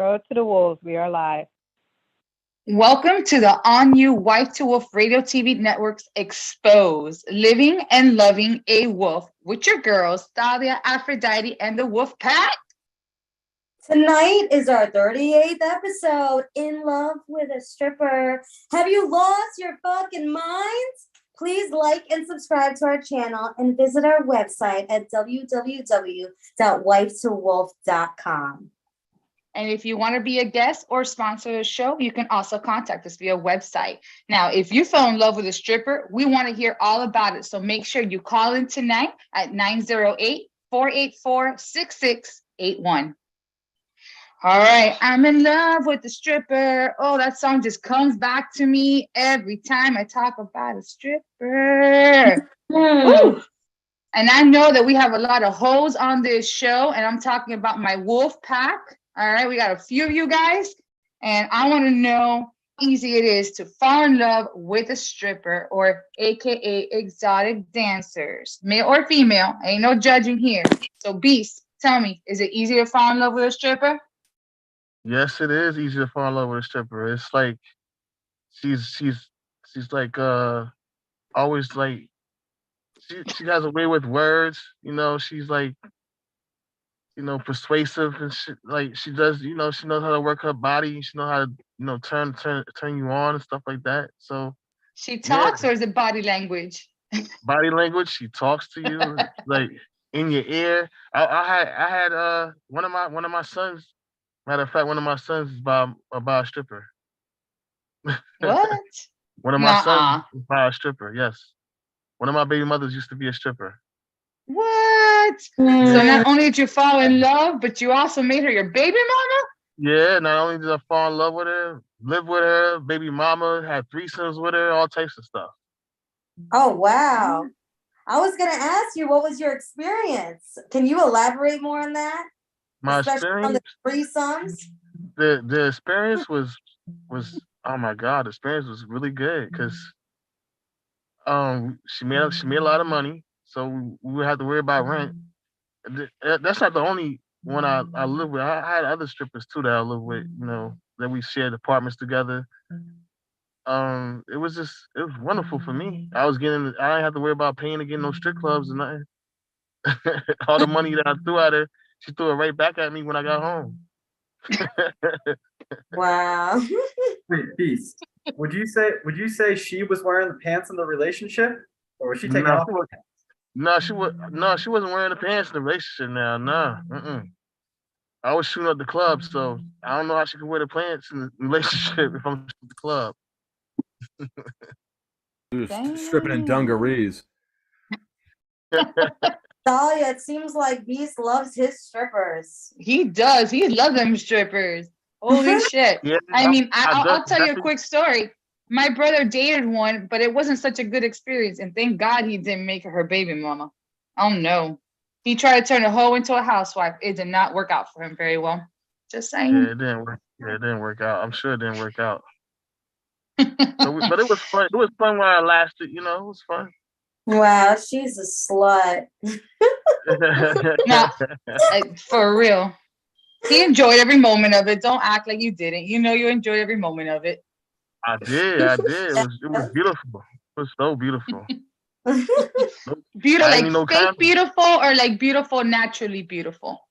Throw it to the wolves. We are live. Welcome to the On You Wife to Wolf Radio TV Network's Expose, Living and Loving a Wolf with your girls, Thalia, Aphrodite, and the Wolf Pack. Tonight is our 38th episode, In Love with a Stripper. Have you lost your fucking minds? Please like and subscribe to our channel and visit our website at www.wifetowolf.com. And if you want to be a guest or sponsor the show, you can also contact us via website. Now, if you fell in love with a stripper, we want to hear all about it. So make sure you call in tonight at 908-484-6681. All right, I'm in love with the stripper. Oh, that song just comes back to me every time I talk about a stripper. Woo! And I know that we have a lot of hoes on this show, and I'm talking about my wolf pack. All right, we got a few of you guys, and I want to know how easy it is to fall in love with a stripper, or AKA exotic dancers, male or female. Ain't no judging here. So, Beast, tell me, is it easy to fall in love with a stripper? Yes, it is easy to fall in love with a stripper. It's like she's like always like she has a way with words, she's like persuasive and shit. Like she does, she knows how to work her body, she knows how to, turn you on and stuff like that. So she talks, or is it body language? Body language, she talks to you like in your ear. I had one of my sons. Matter of fact, one of my sons is by a stripper. What? One of my sons is by a stripper, yes. One of my baby mothers used to be a stripper. What? So not only did you fall in love, but you also made her your baby mama? Yeah, not only did I fall in love with her, live with her, baby mama, had threesomes with her, all types of stuff. Oh, wow. I was going to ask you, what was your experience? Can you elaborate more on that? My Especially experience, on the threesomes? the experience was oh my God, the experience was really good because she made a lot of money, so we would have to worry about rent. That's not the only one I live with. I had other strippers too that I lived with, that we shared apartments together. It was wonderful for me. I didn't have to worry about paying to get no strip clubs and nothing. All the money that I threw at her, she threw it right back at me when I got home. Wow. Wait, Beast. Would you say she was wearing the pants in the relationship, or was she taking off? She wasn't wearing the pants in the relationship. Now, no. I was shooting up the club, so I don't know how she could wear the pants in the relationship if I'm at the club. Stripping in dungarees. Thalia, it seems like Beast loves his strippers. He does. He loves them strippers. Holy shit. Yeah, I'll tell you a quick story. My brother dated one, but it wasn't such a good experience. And thank God he didn't make her baby mama. Oh, no. He tried to turn a hoe into a housewife. It did not work out for him very well. Just saying. Yeah, it didn't work. Yeah, it didn't work out. I'm sure it didn't work out. But it was fun. It was fun while it lasted. It was fun. Wow, she's a slut. No, like, for real. He enjoyed every moment of it. Don't act like you didn't. You enjoyed every moment of it. I did. It was beautiful. It was so beautiful. Beautiful, like fake beautiful, or like beautiful, naturally beautiful?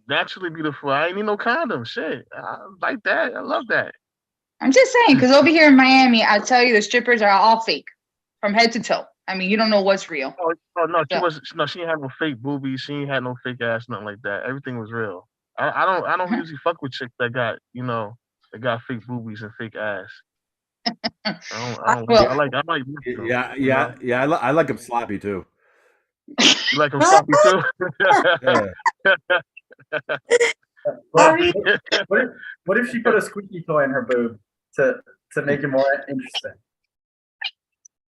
Naturally beautiful. I ain't need no condom. Shit. I like that. I love that. I'm just saying, because over here in Miami, I tell you, the strippers are all fake from head to toe. I mean, you don't know what's real. Oh no, she didn't have no fake boobies. She ain't had no fake ass, nothing like that. Everything was real. I don't usually fuck with chicks that got, that got fake boobies and fake ass. I like I like them sloppy too. You like them sloppy too? Yeah. What if she put a squeaky toy in her boob to make it more interesting?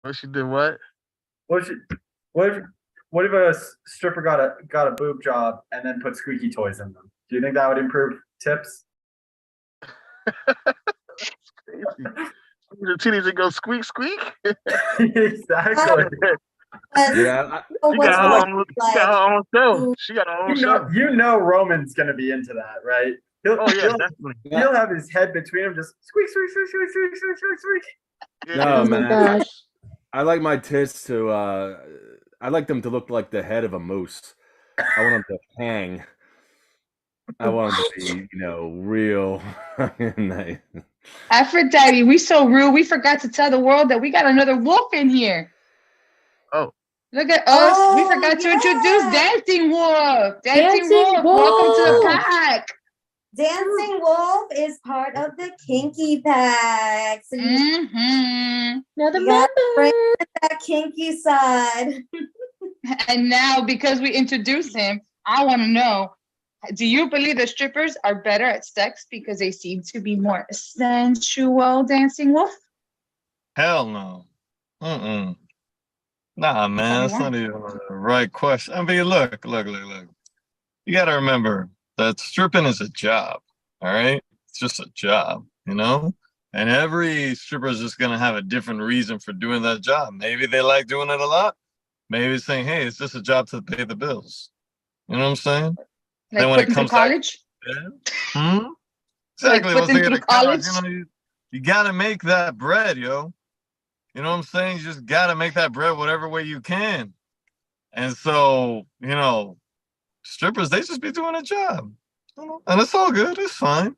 What she did? What? What if a stripper got a boob job and then put squeaky toys in them? Do you think that would improve tips? That's crazy. The titties that go squeak squeak. Exactly. Yeah, she got her own show. She got her own show. You know Roman's gonna be into that, right? Oh yeah, definitely. He'll have his head between him, just squeak, squeak, squeak, squeak, squeak, squeak, squeak, squeak. Yeah, No, Oh my man. gosh. I like my tits to. I like them to look like the head of a moose. I want them to hang. I want them to be, real nice. Aphrodite, we so rude. We forgot to tell the world that we got another wolf in here. Oh. Look at us. We Oh, forgot to introduce yeah. Dancing Wolf. Dancing Wolf, welcome to the Wolf. pack. Dancing Wolf is part of the Kinky Pack. So you Hmm Another You got member. that kinky side. And now, because we introduced him, I want to know, do you believe the strippers are better at sex because they seem to be more sensual, Dancing Wolf? Hell no. Mm-mm. Nah, man, me that's why. not even the right question. I mean, look. You got to remember that stripping is a job, all right? It's just a job, And every stripper is just going to have a different reason for doing that job. Maybe they like doing it a lot. Maybe saying, hey, it's just a job to pay the bills. You know what I'm saying? Like Then when it putting through comes back, college? Exactly. putting Once they through get a college, college? you got to make that bread, yo. You know what I'm saying? You just got to make that bread whatever way you can. And so, strippers, they just be doing a job. And it's all good. It's fine.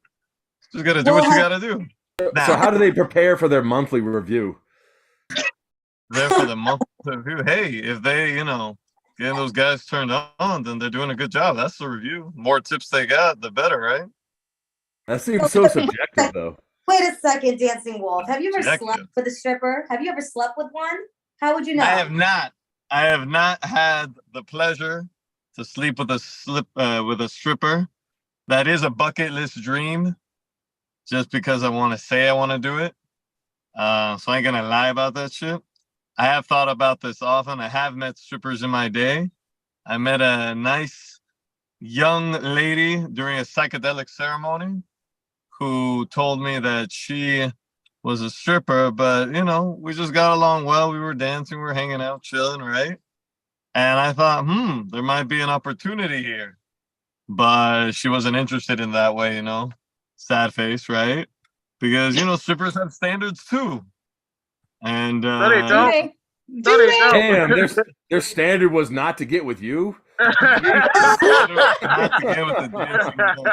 Just got to do what you got to do. So Now, how do they prepare for their monthly review? there for the month review. Hey, if they, getting those guys turned on, then they're doing a good job. That's the review. More tips they got, the better, right? That seems so subjective, though. Wait a second, Dancing Wolf. Have you ever Subjective. slept with a stripper? Have you ever slept with one? How would you know? I have not. I have not had the pleasure to sleep with a stripper. That is a bucket list dream. Just because I want to say I want to do it. So I ain't gonna lie about that shit. I have thought about this often. I have met strippers in my day. I met a nice young lady during a psychedelic ceremony who told me that she was a stripper, but we just got along well. We were dancing, we were hanging out, chilling, right? And I thought, there might be an opportunity here. But she wasn't interested in that way, sad face, right? Because strippers have standards too. And No, they Do don't. they? No, they don't. Damn, their standard was not to get with you. not to get with the dancing wolf.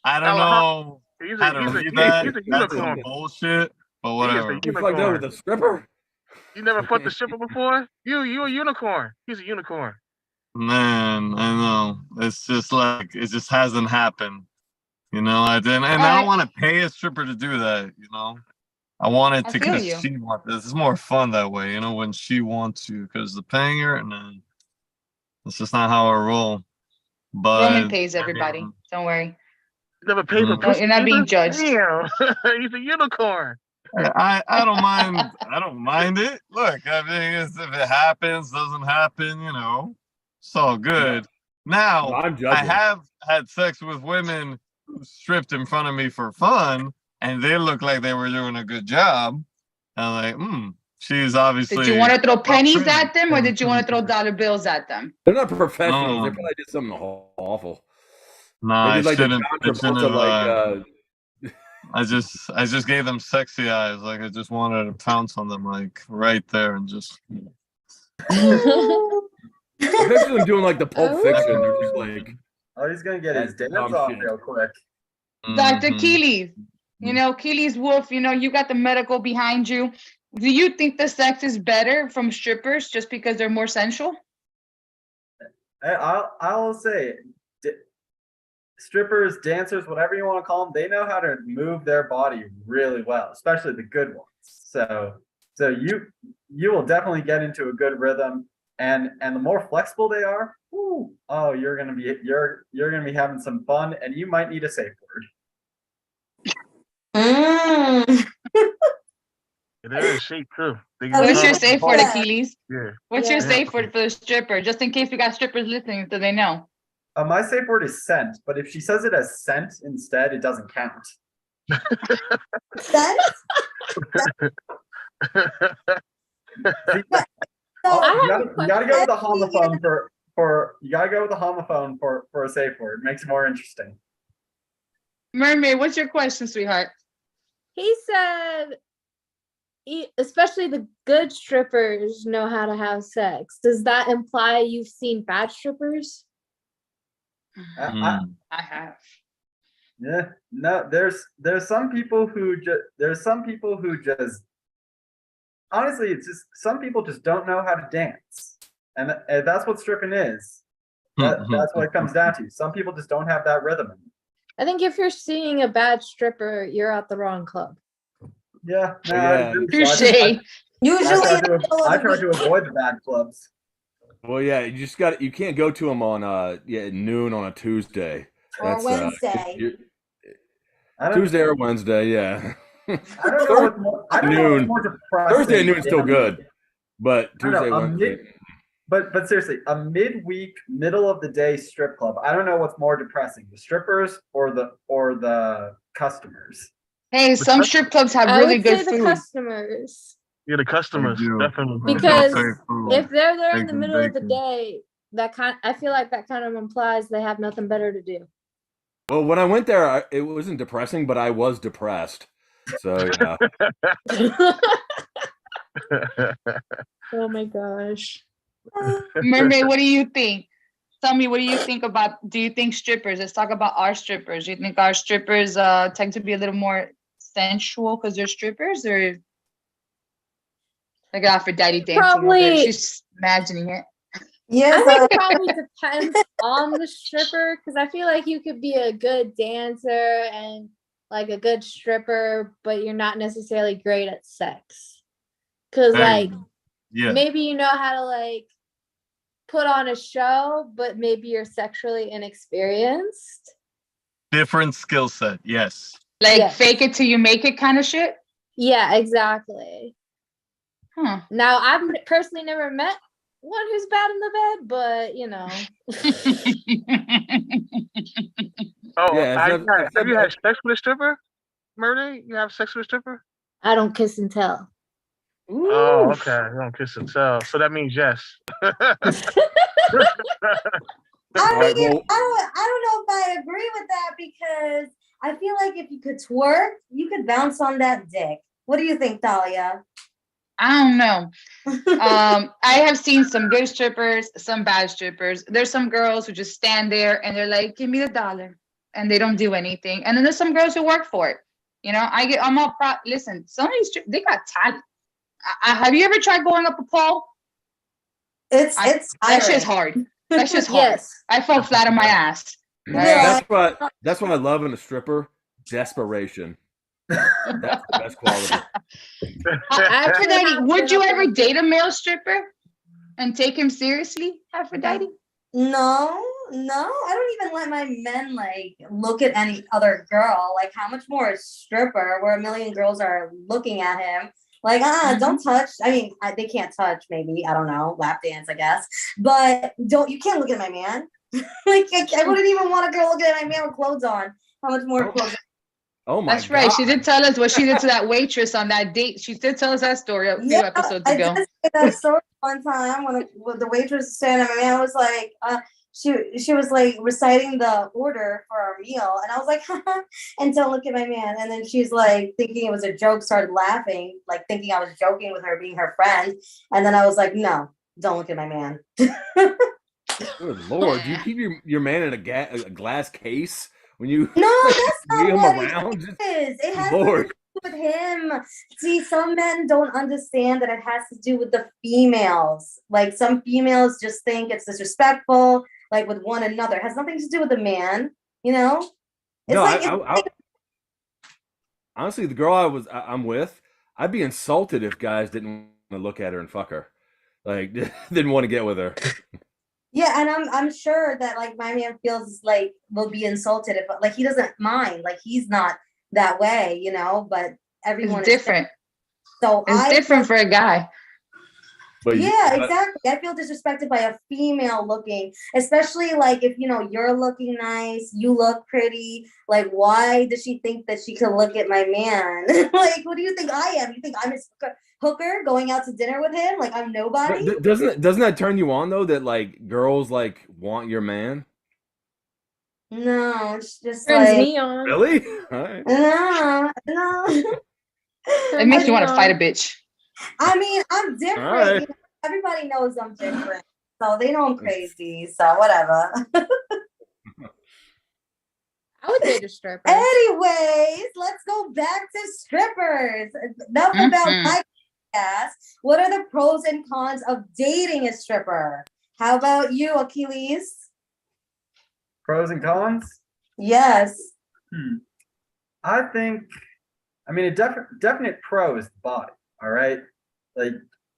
I don't know He's how to a read that. That's unicorn. some bullshit, but He whatever. is a You fucked up with unicorn. a stripper? You never fucked a stripper before? You a unicorn. He's a unicorn. Man, I know. It's just like it just hasn't happened. I didn't, and I Alright. don't want to pay a stripper to do that. I want it I to feel because you. she wants this. It's more fun that way, when she wants to, because the paying her, and then it's just not how I roll. But Roman pays everybody. Don't worry. You never paid for Mm. No, pussy. you're not being either? judged. Damn. He's a unicorn. I don't mind. I don't mind it. Look, I mean, if it happens, doesn't happen, it's all good. Now, I'm I judging. have had sex with women who stripped in front of me for fun, and they looked like they were doing a good job. I'm like, she's obviously. Did you want to throw pennies trained. at them or did you want to throw dollar bills at them? They're not professionals. They Um, probably did something awful. Nah, They I did like the shouldn't. John I shouldn't Travolta, have, I just gave them sexy eyes. Like I just wanted to pounce on them, like right there, and just. I picture them doing like the Pulp Oh. Fiction. They're just like, Oh, he's gonna get his That's dance dumb off shit. real quick. Dr. Mhm. Keeley, Keeley's Wolf, you got the medical behind you. Do you think the sex is better from strippers just because they're more sensual? I'll say, strippers, dancers, whatever you want to call them, they know how to move their body really well, especially the good ones. So you will definitely get into a good rhythm, and the more flexible they are, you're gonna be having some fun, and you might need a safe word. Mm. They're in shape too. They Oh, What's can your talk- safe word, Yeah. Achilles? Yeah. What's your Yeah. safe word for the stripper? Just in case we got strippers listening, so they know. My safe word is scent, but if she says it as scent instead, it doesn't count. Sense? So, I You have a gotta go with the question. homophone for a safe word. It makes it more interesting. Mermaid, what's your question, sweetheart? He said, especially the good strippers know how to have sex. Does that imply you've seen bad strippers? I, I have. Yeah, no, there's some people who just honestly, it's just some people just don't know how to dance, and that's what stripping is. That's what it comes down to. Some people just don't have that rhythm. I think if you're seeing a bad stripper, you're at the wrong club. Yeah, no, Yeah. I agree. Touche. Usually, I try to avoid the bad clubs. Well, yeah, you can't go to them on noon on a Tuesday. or Wednesday. I don't, Tuesday or Wednesday, yeah. I don't know what's more, I don't know what's Noon. more depressing. Thursday at noon is still than- good, but I don't know, Tuesday, a Wednesday. But seriously, a midweek, middle of the day strip club. I don't know what's more depressing, the strippers or the customers. Hey, some strip clubs have I really would say good the food. customers. Yeah, the customers do. definitely. Because Seafood, if they're there in the bacon, middle of the bacon. day, I feel like that kind of implies they have nothing better to do. Well, when I went there, it wasn't depressing, but I was depressed. So yeah. Oh my gosh. Mermaid, what do you think? Tell me, what do you think about? Do you think strippers? Let's talk about our strippers. Do you think our strippers tend to be a little more sensual because they're strippers, or like Aphrodite dancing? over there? Probably- She's imagining it. I Yes, think it probably depends on the stripper, because I feel like you could be a good dancer and like a good stripper, but you're not necessarily great at sex. Because Hey, like Yeah. maybe you know how to like put on a show, but maybe you're sexually inexperienced. Different skill set. Yes. Like Yes. fake it till you make it kind of shit. Yeah, exactly. Huh. Now, I've personally never met one who's bad in the bed, but you know. Oh, Yeah, have you had sex with a stripper? Murder? You have sex with a stripper? I don't kiss and tell. Oh, okay. You don't kiss and tell. So that means yes. I Alright, mean, well- I don't know if I agree with that, because I feel like if you could twerk, you could bounce on that dick. What do you think, Talia? I don't know. I have seen some good strippers, some bad strippers. There's some girls who just stand there and they're like, "Give me the dollar," and they don't do anything. And then there's some girls who work for it. You know, I'm all proud. Listen, some of these they got talent. Have you ever tried going up a pole? It's That shit's tiring. hard. That shit's hard. Yes. I fell flat on my ass. Yeah. That's what I love in a stripper. Desperation. That's the best quality. Aphrodite, would you ever date a male stripper and take him seriously, Aphrodite? No, I don't even let my men like look at any other girl. Like, how much more a stripper where a million girls are looking at him? Like, don't touch. I mean, they can't touch. Maybe, I don't know, lap dance, I guess. But you can't look at my man. Like, I wouldn't even want a girl looking at my man with clothes on. How much more clothes? Oh my That's right. God. She did tell us what she did to that waitress on that date. She did tell us that story a few episodes ago. I did say that story one time when the waitress was saying, my man was like, she was like reciting the order for our meal, and I was like, and don't look at my man. And then she's like thinking it was a joke, started laughing, like thinking I was joking with her being her friend. And then I was like, no, don't look at my man. Good Lord, do you keep your man in a glass case when you No, that's not wheel him what around? it is. It has nothing Lord. to do with him. See, some men don't understand that it has to do with the females. Like, some females just think it's disrespectful, like with one another. It has nothing to do with the man, you know? It's No, like, honestly, the girl I'm with, I'd be insulted if guys didn't want to look at her and fuck her, like didn't want to get with her. yeah, and I'm sure that like my man feels like will be insulted if like he doesn't mind, like he's not that way, you know. But everyone It's different. So It's different for a guy. But yeah, exactly. I feel disrespected by a female looking, especially like if you know you're looking nice, you look pretty. Like, why does she think that she can look at my man? Like, what do you think I am? You think I'm a hooker going out to dinner with him? Like, I'm nobody? doesn't that turn you on though? That like girls like want your man? No, it's just Turns like me on. Really? All right. no. It makes you want to fight a bitch. I mean, I'm different. Alright. You know, everybody knows I'm different, so they know I'm crazy. So whatever. I would date a stripper. Anyways, let's go back to strippers. Enough about Mhm. my podcast. What are the pros and cons of dating a stripper? How about you, Achilles? Pros and cons? Yes. I think, I mean, a definite pro is the body. All right, like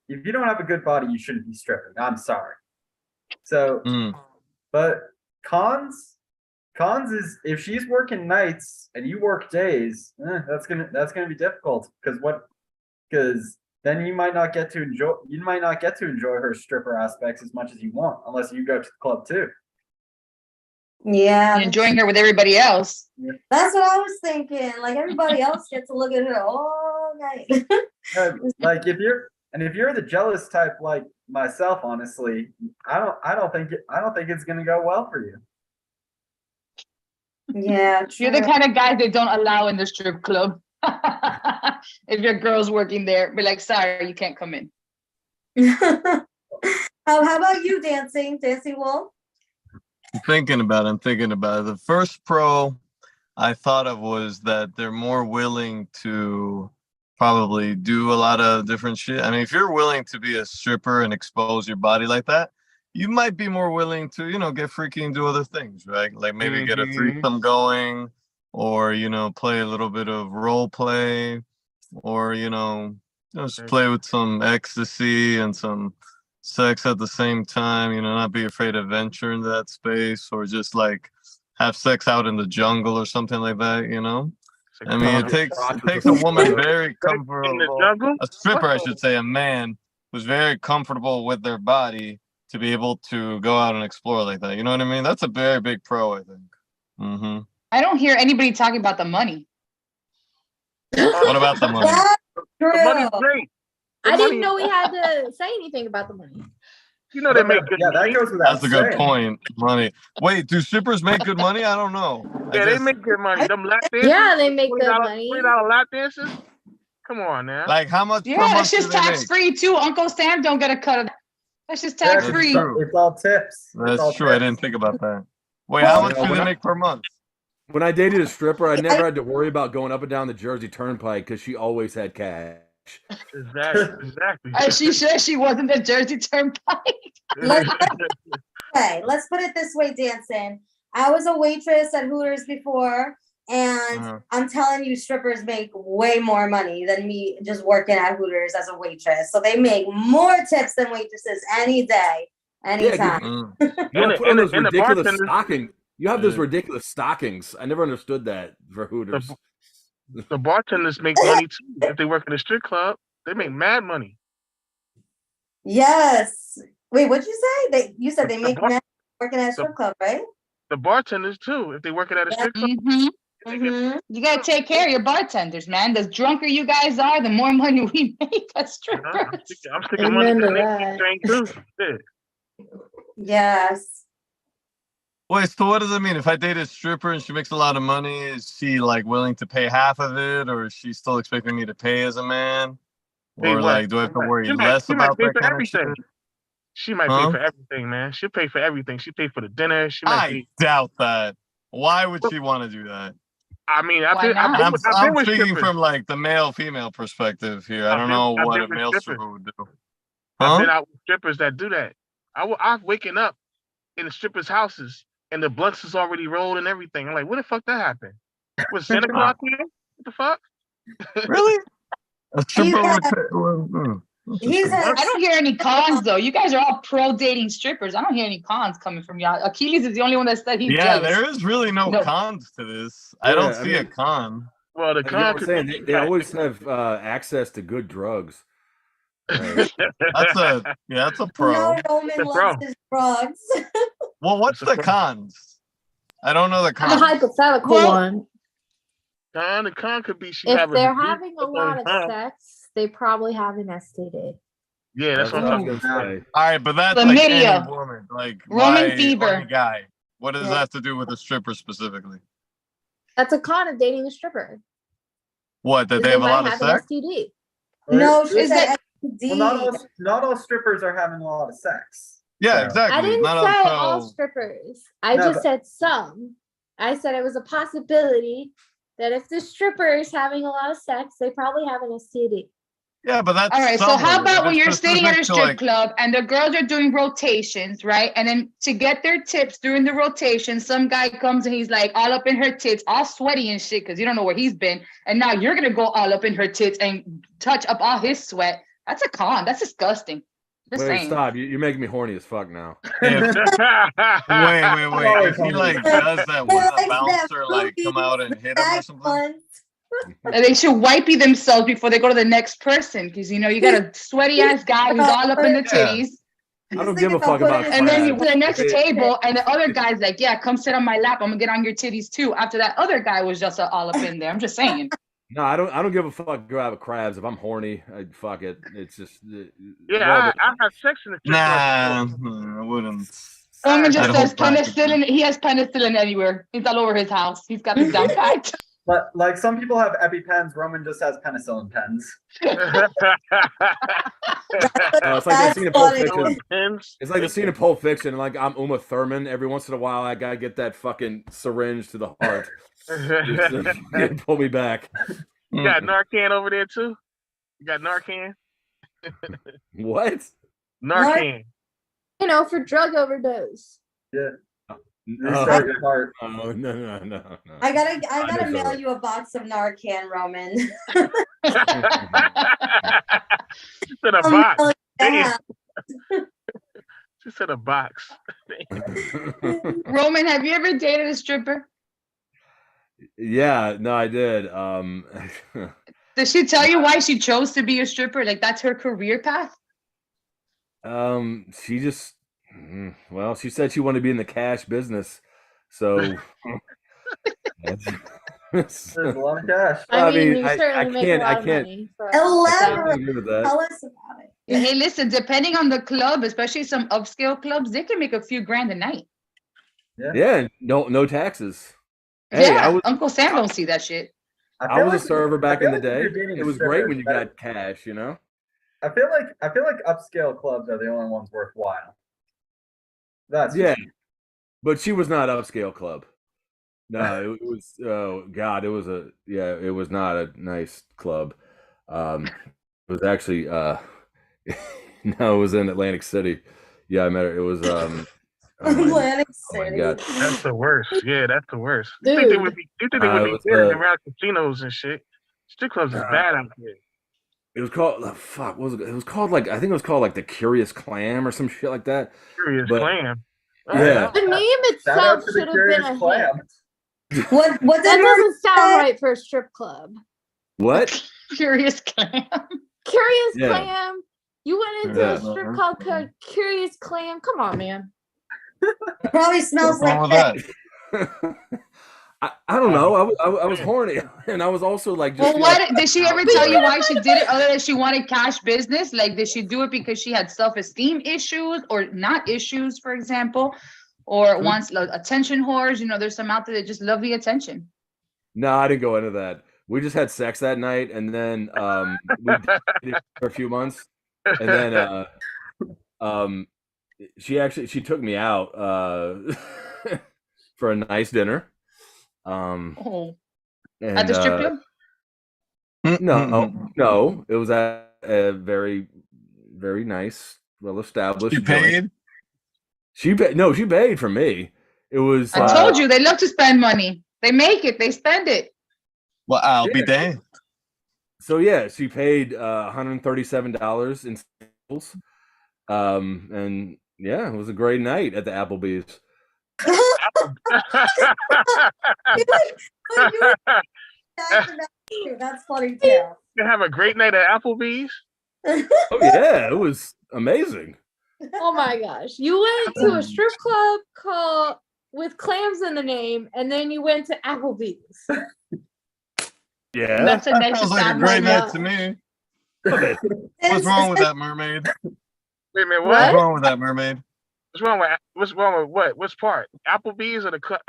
if you don't have a good body, you shouldn't be stripping. I'm sorry. So, Mm. but cons is if she's working nights and you work days, that's gonna be difficult because then you might not get to enjoy her stripper aspects as much as you want unless you go to the club too. Yeah. You're enjoying her with everybody else. That's what I was thinking. Like everybody else gets to look at her all night. Like if you're the jealous type like myself, honestly, I don't think it's gonna go well for you. Yeah, You're the true. kind of guy they don't allow in the strip club. If your girl's working there, be like, sorry, you can't come in. How about you, Dancing Wolf? I'm thinking about it. The first pro I thought of was that they're more willing to probably do a lot of different shit. I mean, if you're willing to be a stripper and expose your body like that, you might be more willing to, get freaky and do other things, right? Like maybe get a threesome going, or, play a little bit of role play, or, just play with some ecstasy and some sex at the same time, not be afraid to venture into that space, or just like have sex out in the jungle or something like that, I mean, it takes a woman very comfortable, a stripper, I should say, a man who's very comfortable with their body to be able to go out and explore like that. You know what I mean? That's a very big pro, I think. Mm-hmm. I don't hear anybody talking about the money. What about the money? That's true. The money's great. The I didn't money- know we had to say anything about the money. You know they make good Yeah, that money. goes without That's a good saying. point. Money. Wait, do strippers make good money? I don't know. Yeah, they make good money. Them lap dances. Yeah, they make good $20 money. $20 lap dances. Come on now. Like how much per Yeah, month that's do just they tax make? free too. Uncle Sam don't get a cut of that. That's just Yeah, tax That's free. true. It's all tips. It's all That's true. I tips. didn't think about that. Wait, how much do they make per month? When I dated a stripper, I never had to worry about going up and down the Jersey Turnpike because she always had cash. Exactly. She said she wasn't the Jersey Turnpike. Okay, let's put it this way, Dancing. I was a waitress at Hooters before, and I'm telling you, strippers make way more money than me just working at Hooters as a waitress. So they make more tips than waitresses any day, anytime. You don't put on those and the ridiculous bartenders- stockings. You have those ridiculous stockings. I never understood that for Hooters. The bartenders make money too. If they work in a strip club, they make mad money. Yes. Wait, what'd you say? You said they The make bar- men working at a strip club, right? The bartenders too. If they working at a strip club, Mhm. You gotta take care of your bartenders, man. The drunker you guys are, the more money we make as strippers. I'm sticking money in Amen the to next that. drink too. Shit. Yes. Wait, so what does it mean? If I date a stripper and she makes a lot of money, is she like willing to pay half of it, or is she still expecting me to pay as a man? Pay Or what? like, do I have to worry She might- less she might about pay that for kind of everything. shit? She might Huh? pay for everything, man. She'll pay for everything. She pay for the dinner. She might I pay. doubt that. Why would she want to do that? I mean, I've Why been, I've not? been, I'm, with- I've I'm been with speaking strippers. from like the male-female perspective here. I I've don't been- know I've what been a with male strippers. stripper would do. I've been Huh? out with strippers that do that. I've waking up in the strippers' houses and the blunts is already rolled and everything. I'm like, where the fuck that happened? Was Santa Claus here? What the fuck? Really? A stripper Yeah. would pay? Well, He's I don't hear any cons though. You guys are all pro dating strippers. I don't hear any cons coming from y'all. Achilles is the only one that said he's yeah, jealous. there is really no No. cons to this. I don't Yeah, I see a mean- con. Well, the Like you know con what I'm could saying? be They always have access to good drugs. Right. That's a pro. No, Roman The loves pro. his drugs. Well, what's That's a the pro. cons? I don't know the The cons. hypothetical Well, one. The con could be she If have a they're disease having a that's on lot her of tongue. sex, they probably have an STD. Yeah, that's what I'm what I talking was about. gonna say. All right, but that's like any Chlamydia. woman, like Roman my- fever. or any guy. What does Yeah. that have to do with a stripper specifically? That's a con of dating a stripper. What, that is they have a might lot of have an sex? STD. No, she Is said it- STD. Well, not all strippers are having a lot of sex. Yeah, So- exactly. I didn't Not say all so- strippers. I No, just but- said some. I said it was a possibility that if the stripper is having a lot of sex, they probably have an STD. Yeah, but that's All right, so some how of it. about If when it's you're staying at a specific to, strip like- club and the girls are doing rotations, right? And then to get their tips during the rotation, some guy comes and he's like all up in her tits, all sweaty and shit, because you don't know where he's been. And now you're gonna go all up in her tits and touch up all his sweat. That's a con. That's disgusting. Just Wait, saying. stop! You're making me horny as fuck now. If, wait. If he like does that, would Likes the that bouncer like come out and hit him or Back something? once. And they should wipey themselves before they go to the next person, because you know you got a sweaty ass guy who's all up in the Yeah. titties. I don't give a fuck Put it about in And then you crabs. go to the next It- table, and the other guy's like, "Yeah, come sit on my lap. I'm gonna get on your titties too." After that other guy was just all up in there. I'm just saying. No, I don't give a fuck about crabs. If I'm horny, fuck it. It's just Yeah, I have sex in the strip Nah, club before. I wouldn't. Roman I just don't says practice penicillin. He has penicillin anywhere. He's all over his house. He's got this down pat. But like some people have EpiPens, Roman just has penicillin pens. it's like the scene in Pulp That's Fiction. Pins. It's like the scene in Pulp Fiction. Like I'm Uma Thurman. Every once in a while, I gotta get that fucking syringe to the heart. Just to pull me back. You got Narcan over there too? You got Narcan? What? Narcan. You know, for drug overdose. Restart your heart. Oh no. I gotta know mail that. you a box of Narcan, Roman. She said a Oh, box. no, Damn. yeah. She said a box. Roman, have you ever dated a stripper? Yeah, no, I did. Did she tell you why she chose to be a stripper? Like that's her career path? She just, well, she said she wanted to be in the cash business, so. There's a lot of cash. I mean, mean, you I certainly make can't- a I lot of can't- money. For Elaborate. agree with that. Tell us about it. Hey, listen, depending on the club, especially some upscale clubs, they can make a few grand a night. Yeah, no taxes. Hey, Yeah, I was Uncle Sam don't see that shit. I feel was a like- server back I feel in the like day. if you're dating It a was stripper, great when you that- got cash, you know. I feel like upscale clubs are the only ones worthwhile. That's Yeah, but she was not upscale club. No, it was. Oh God, it was a. Yeah, it was not a nice club. It was actually. No, it was in Atlantic City. Yeah, I met her. It was. Oh Atlantic my City. God. That's the worst. Yeah, that's the worst. You think they Dude. would be? You think they would it be was, good uh, around casinos and shit? Strip clubs is bad out here. It was called. Fuck. What was it? It was called like. I think it was called like the Curious Clam or some shit like that. Curious But- clam. Yeah. The name Shout out itself to the should have been Curious a Clam. hit. What That did doesn't sound say? right for a strip club. What? Curious clam. Curious Yeah. Clam. You went into Yeah. a strip club called Curious Clam. Come on, man. Probably smells What's wrong like with that. that? I don't know. I was horny, and I was also like, just Well, like, did she ever tell you why she did it other than she wanted cash business? Like, did she do it because she had self-esteem issues or not issues, for example? Or wants like, attention whores? You know, there's some out there that just love the attention. No, I didn't go into that. We just had sex that night, and then we dated for a few months, and then she took me out for a nice dinner. Oh, And, at the strip club? no, it was at a very, very nice, well-established. You joint. paid? She paid. No, she paid for me. It was. I told you they love to spend money. They make it. They spend it. Well, I'll be Yeah. damned. So yeah, she paid $137 in sales. And yeah, it was a great night at the Applebee's. That's funny too. You have a great night at Applebee's. Oh yeah, it was amazing. Oh my gosh. You went to a strip club called with clams in the name, and then you went to Applebee's. Yeah. That's a That nice sounds like a time. great my night to me. Okay. What's wrong with that, mermaid? Wait a minute, What? What's what? wrong with that, mermaid? What's wrong with what? Which part? Applebee's or the Well,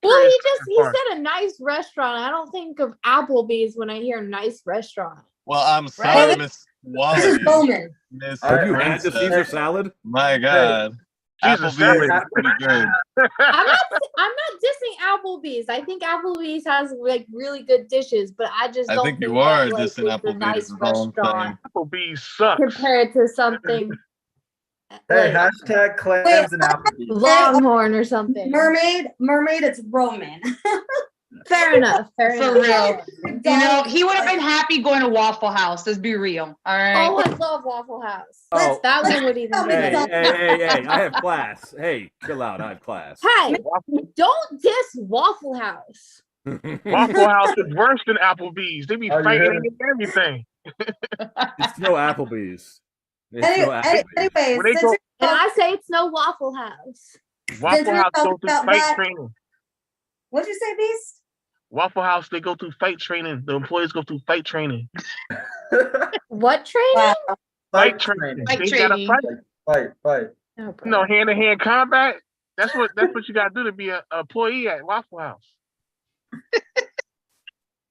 Curious he part? said a nice restaurant. I don't think of Applebee's when I hear nice restaurant. Well, I'm sorry, Right. Miss This is Wally. Bowman. Miss Have you had the Princess. Caesar salad? My God. Caesar Applebee's salad. is pretty good. I'm not dissing Applebee's. I think Applebee's has like really good dishes, but I just I don't think think you are that, like, dissing it's a Applebee's, nice is all I'm restaurant Applebee's sucks. compared to something Hey, like hashtag clams and Applebee's. Longhorn or something. Mermaid, it's Roman. Fair enough. Fair For enough. real. You know, he would have been happy going to Waffle House. Let's be real. All right. Oh, I love Waffle House. Oh, That one would even be hey, better. hey! I have class. Hey, chill out. I have class. Hey, don't diss Waffle House. Waffle House is worse than Applebee's. They be Oh, you fighting heard and everything. It's no Applebee's. It's no Applebee's. Anyways, When they since go- we And talk- I say it's no Waffle House. Waffle we're House go talking through about fight that- training. what'd you say, Beast? Waffle House, they go through fight training. The employees go through fight training. What training? Wow. Fight training. Fight They gotta training. fight. Fight. Oh, bro. You know, hand-to-hand combat. That's what you gotta do to be a employee at Waffle House.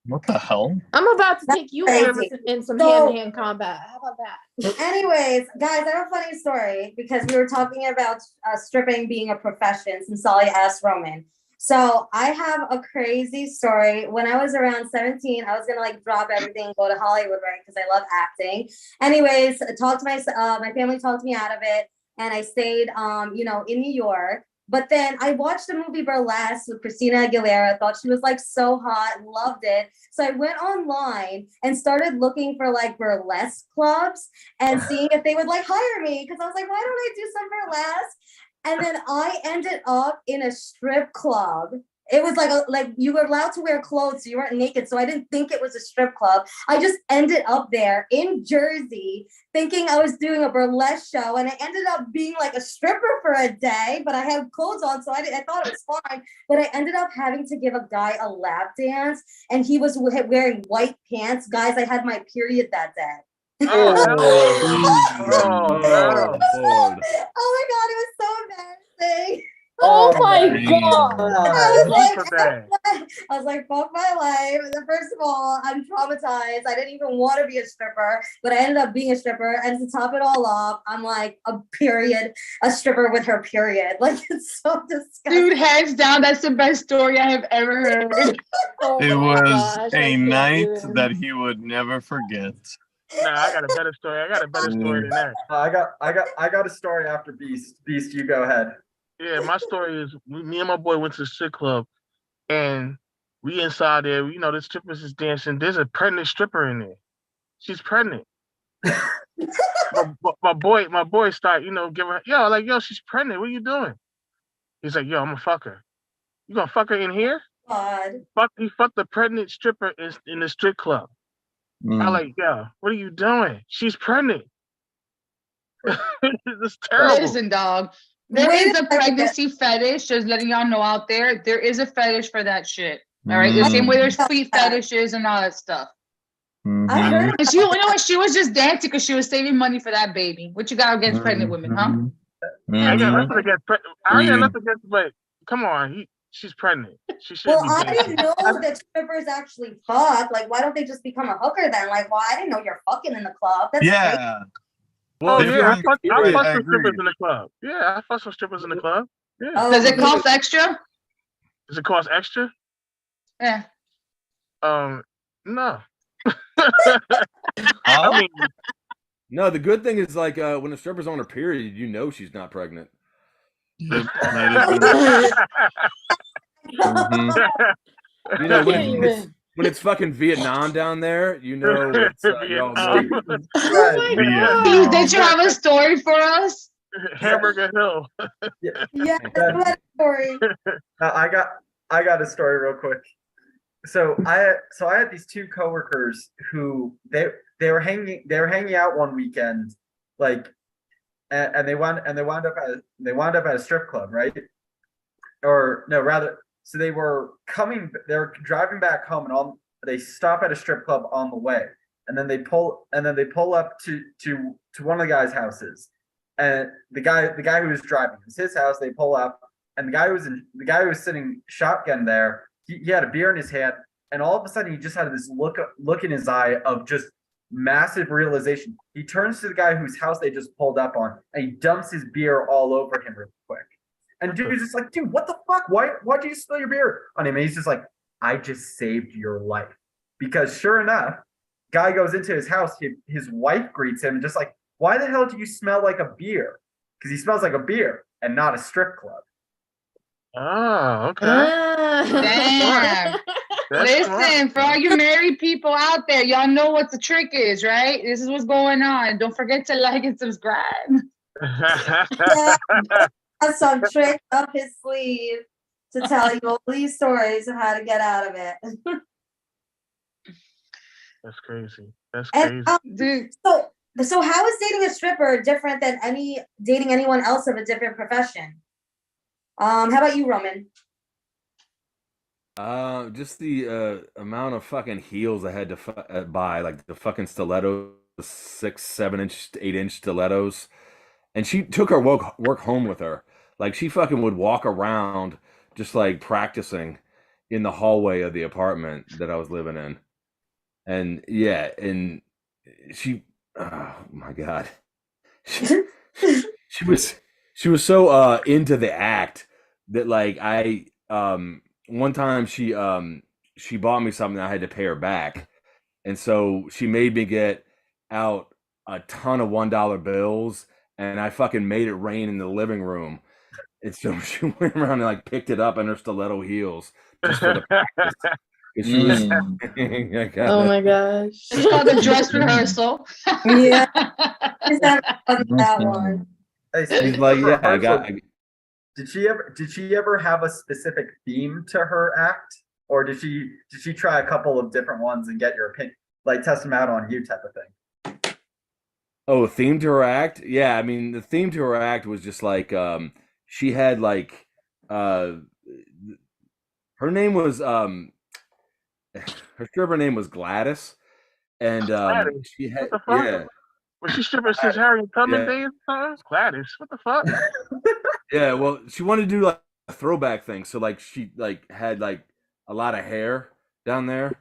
What the hell? I'm about to take you on crazy. in some So- hand-to-hand combat. How about that? Anyways, guys, I have a funny story because we were talking about stripping being a profession since Sally asked Roman. So I have a crazy story. When I was around 17, I was gonna like drop everything and go to Hollywood, right? Because I love acting. Anyways, my family talked me out of it, and I stayed, in New York. But then I watched the movie Burlesque with Christina Aguilera. Thought she was like so hot, loved it. So I went online and started looking for like burlesque clubs and seeing if they would like hire me because I was like, why don't I do some burlesque? And then I ended up in a strip club. It was like you were allowed to wear clothes, so you weren't naked. So I didn't think it was a strip club. I just ended up there in Jersey thinking I was doing a burlesque show, and I ended up being like a stripper for a day, but I had clothes on, so I thought it was fine. But I ended up having to give a guy a lap dance, and he was wearing white pants. Guys, I had my period that day. Oh, Oh, Lord. Oh my God, it was so embarrassing. Oh my man. god. I was like, fuck my life. First of all, I'm traumatized. I didn't even want to be a stripper, but I ended up being a stripper. And to top it all off, I'm like a stripper with her period. Like, it's so disgusting. Dude, hands down, that's the best story I have ever heard. Oh It my was gosh, I a can't night even. that he would never forget. Nah, I got a better story. I got a better story than that. I got a story after Beast. Beast, you go ahead. Yeah, my story is me and my boy went to the strip club, and we inside there. You know, the strippers is dancing. There's a pregnant stripper in there. She's pregnant. my boy start, giving her, yo, she's pregnant. What are you doing? He's like, yo, I'm gonna fuck her. You gonna fuck her in here? God. He fucked the pregnant stripper in the strip club. Mm. I'm like, yo, what are you doing? She's pregnant. It's terrible. Listen, dog. There Wait is a a second. pregnancy fetish. Just letting y'all know out there. There is a fetish for that shit. All right. The same way there's feet fetishes and all that stuff. I heard And she, you know what? She was just dancing because she was saving money for that baby. What you got against pregnant women, huh? I got Mhm. nothing against but come on, she's pregnant. She shouldn't Well, be I dancing. didn't know that strippers actually fuck. Like, why don't they just become a hooker then? Like, well, I didn't know you're fucking in the club. That's crazy. Yeah. Oh if yeah, you're I on fucked the some period- agree. strippers in the club. Yeah, I fucked some strippers in the club. Yeah. Oh, Does it cost extra? Does it cost extra? Yeah. No. Huh? I mean, No, the good thing is like when a stripper's on her period, you know she's not pregnant. Yep, that is good. Mhm. You know when Can't it's, even. when it's fucking Vietnam down there, you know it's y'all Vietnam. know. Oh my Vietnam. god. Did you have a story for us? Hamburger Hill. Yeah, that's my story. I got a story real quick. So I had these two coworkers who they were hanging out one weekend, like, and they wound up at a strip club, right? Or no, rather, so they were driving back home, and they stop at a strip club on the way, and then they pull up to one of the guys' houses, and the guy who was driving, it was his house. They pull up, and the guy who was sitting shotgun there, he had a beer in his hand, and all of a sudden he just had this look in his eye of just massive realization. He turns to the guy whose house they just pulled up on, and he dumps his beer all over him real quick. And dude's just like, dude, what the fuck? Why'd you spill your beer on him? And he's just like, I just saved your life. Because sure enough, guy goes into his house, his wife greets him, just like, why the hell do you smell like a beer? Because he smells like a beer and not a strip club. Oh, okay. Damn. That's Listen, smart. for all you married people out there, y'all know what the trick is, right? This is what's going on. Don't forget to like and subscribe. Yeah, has some tricks up his sleeve to tell you all these stories of how to get out of it. That's crazy. That's And crazy. Dude, so how is dating a stripper different than dating anyone else of a different profession? How about you, Roman? Just the amount of fucking heels I had to buy, like the fucking stilettos, 6, 7 inch, 8 inch stilettos, and she took her work home with her. Like she fucking would walk around just like practicing in the hallway of the apartment that I was living in, and yeah, and she, oh my god, she was so into the act that like one time she bought me something I had to pay her back, and so she made me get out a ton of $1 bills, and I fucking made it rain in the living room. And so she went around and like picked it up in her stiletto heels just for the practice. 'Cause she was I got Oh it. my gosh. it's called the dress rehearsal. Yeah. Is that one? Hey, She's speaking like, of yeah, I rehearsal, got. Did she ever have a specific theme to her act, or did she try a couple of different ones and get your opinion, like test them out on you type of thing? Oh, theme to her act? Yeah, I mean, the theme to her act was just like she had like her name was her stripper name was Gladys, and Gladys? she had What the fuck? yeah. Was she stripping since Harriet Tubman Yeah. days? Gladys, what the fuck? Yeah, well, she wanted to do like a throwback thing, so like she like had like a lot of hair down there.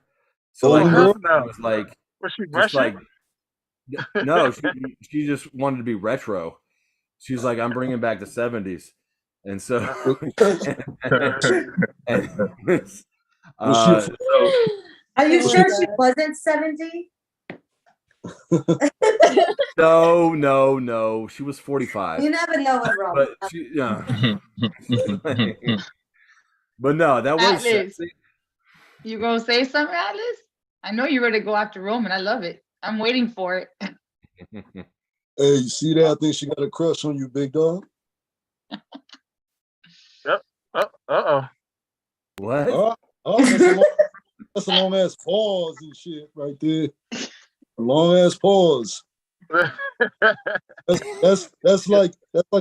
So Oh, like hell her no. thing was like Was she just like Russian? no, she just wanted to be retro. She's like, I'm bringing back the 70s, and so Are you Oh sure my she God. wasn't 70? no, she was 45. You never know with Roman. But she, yeah. But no, that was Atlas. sexy. You gonna say something, Atlas? I know you're ready to go after Roman. I love it. I'm waiting for it. Hey, you see that? I think she got a crush on you, big dog. Uh-oh. What? Oh, that's a long ass pause and shit right there. A long ass pause. That's like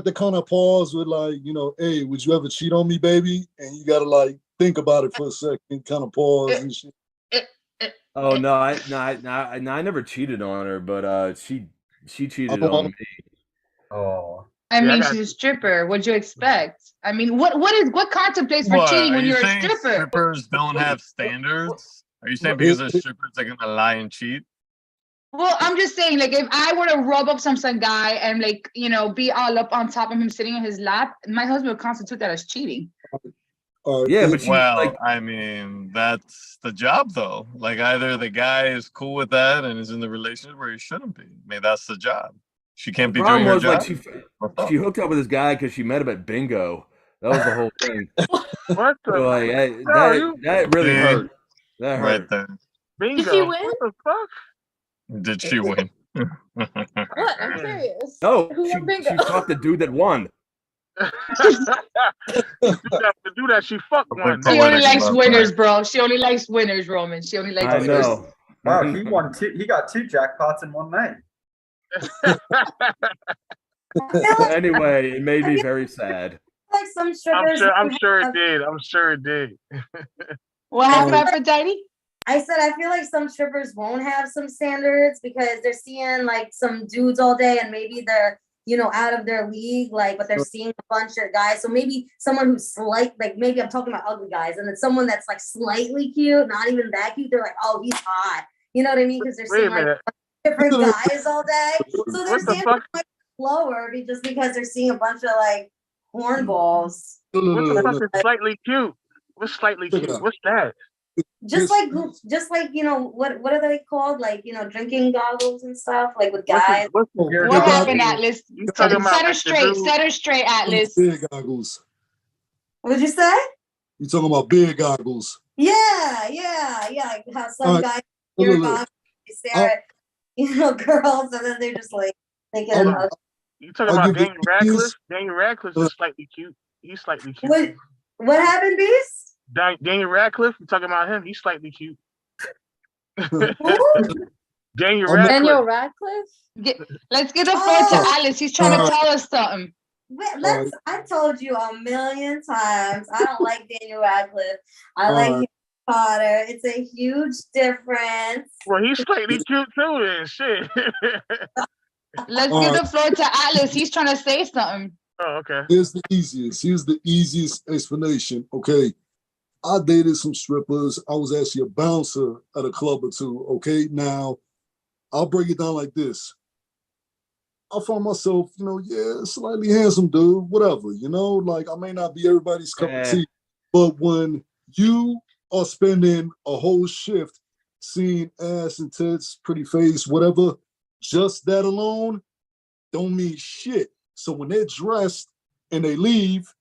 the kind of pause with like, you know, hey, would you ever cheat on me, baby? And you gotta like think about it for a second, kind of pause and shit. Oh no, I never cheated on her, but she cheated on me. Oh, I Yeah, I mean, got she's a stripper. What'd you expect? I mean, what contemplates for cheating Are when you you're a saying stripper? strippers don't have standards? Are you saying because they're strippers they're gonna lie and cheat? Well, I'm just saying, like, if I were to rub up some guy and like, be all up on top of him sitting in his lap, my husband would constitute that as cheating. Yeah, but she Well, like I mean, that's the job though. Like either the guy is cool with that and is in the relationship where he shouldn't be. I mean, that's the job. She can't the be doing problem her was like job. she hooked up with this guy because she met him at bingo. That was the whole thing. What the So like No, you- that really Yeah. hurt. That hurt. Right there. bingo? Did she win? What the fuck? Did she win? What? I'm curious. No, Who she won bingo? fucked the dude that won. to do that, she fucked one. She only Poetic likes love, winners, right? bro. She only likes winners, Roman. She only likes I winners. know. wow, he won two. He got 2 jackpots in one night. Anyway, it made me very sad. Like some strippers. I'm who sure have- it did. I'm sure it did. What happened, Aphrodite? I said I feel like some strippers won't have some standards because they're seeing like some dudes all day and maybe they're out of their league, like, but they're seeing a bunch of guys. So maybe someone who's like maybe I'm talking about ugly guys, and then someone that's like slightly cute, not even that cute. They're like, oh, he's hot. You know what I mean? Because they're Wait a seeing like minute. different guys all day. So their What the standards fuck? might be lower just because they're seeing a bunch of like hornballs. No, no, What no, the no, fuck no. is slightly cute? What's slightly Check it cute? out. What's that? Just This- like what are they called? Like drinking goggles and stuff, like with What's guys. it, what's Oh, it, What What big happened, goggles. Atlas? you talking about Set her like the straight. dude? Set her straight, Atlas. Big goggles. What'd you say? You talking about big goggles? Yeah. Like how some Alright, guys look, hear look, look. goggles, they stare at girls, and then they're just like thinking, I'm- You talking I'll about give you Daniel Radcliffe? these. Daniel Radcliffe is slightly cute. He's slightly cute. what happened, Beast? Daniel Radcliffe, you talking about him? He's slightly cute. Who? Daniel I'm- Daniel Radcliffe. Radcliffe? Let's give the floor to Oh. Atlas. He's trying to Alright. tell us something. Wait, I told you a million times. I don't like Daniel Radcliffe. I like Harry Potter. It's a huge difference. Well, he's slightly cute too, then shit. Let's All give right. the floor to Atlas. He's trying to say something. Oh, okay. Here's the easiest explanation. Okay. I dated some strippers. I was actually a bouncer at a club or two. Okay. Now, I'll break it down like this. I found myself, slightly handsome dude, whatever, like I may not be everybody's cup of tea, but when you are spending a whole shift seeing ass and tits, pretty face, whatever, just that alone don't mean shit. So when they're dressed and they leave,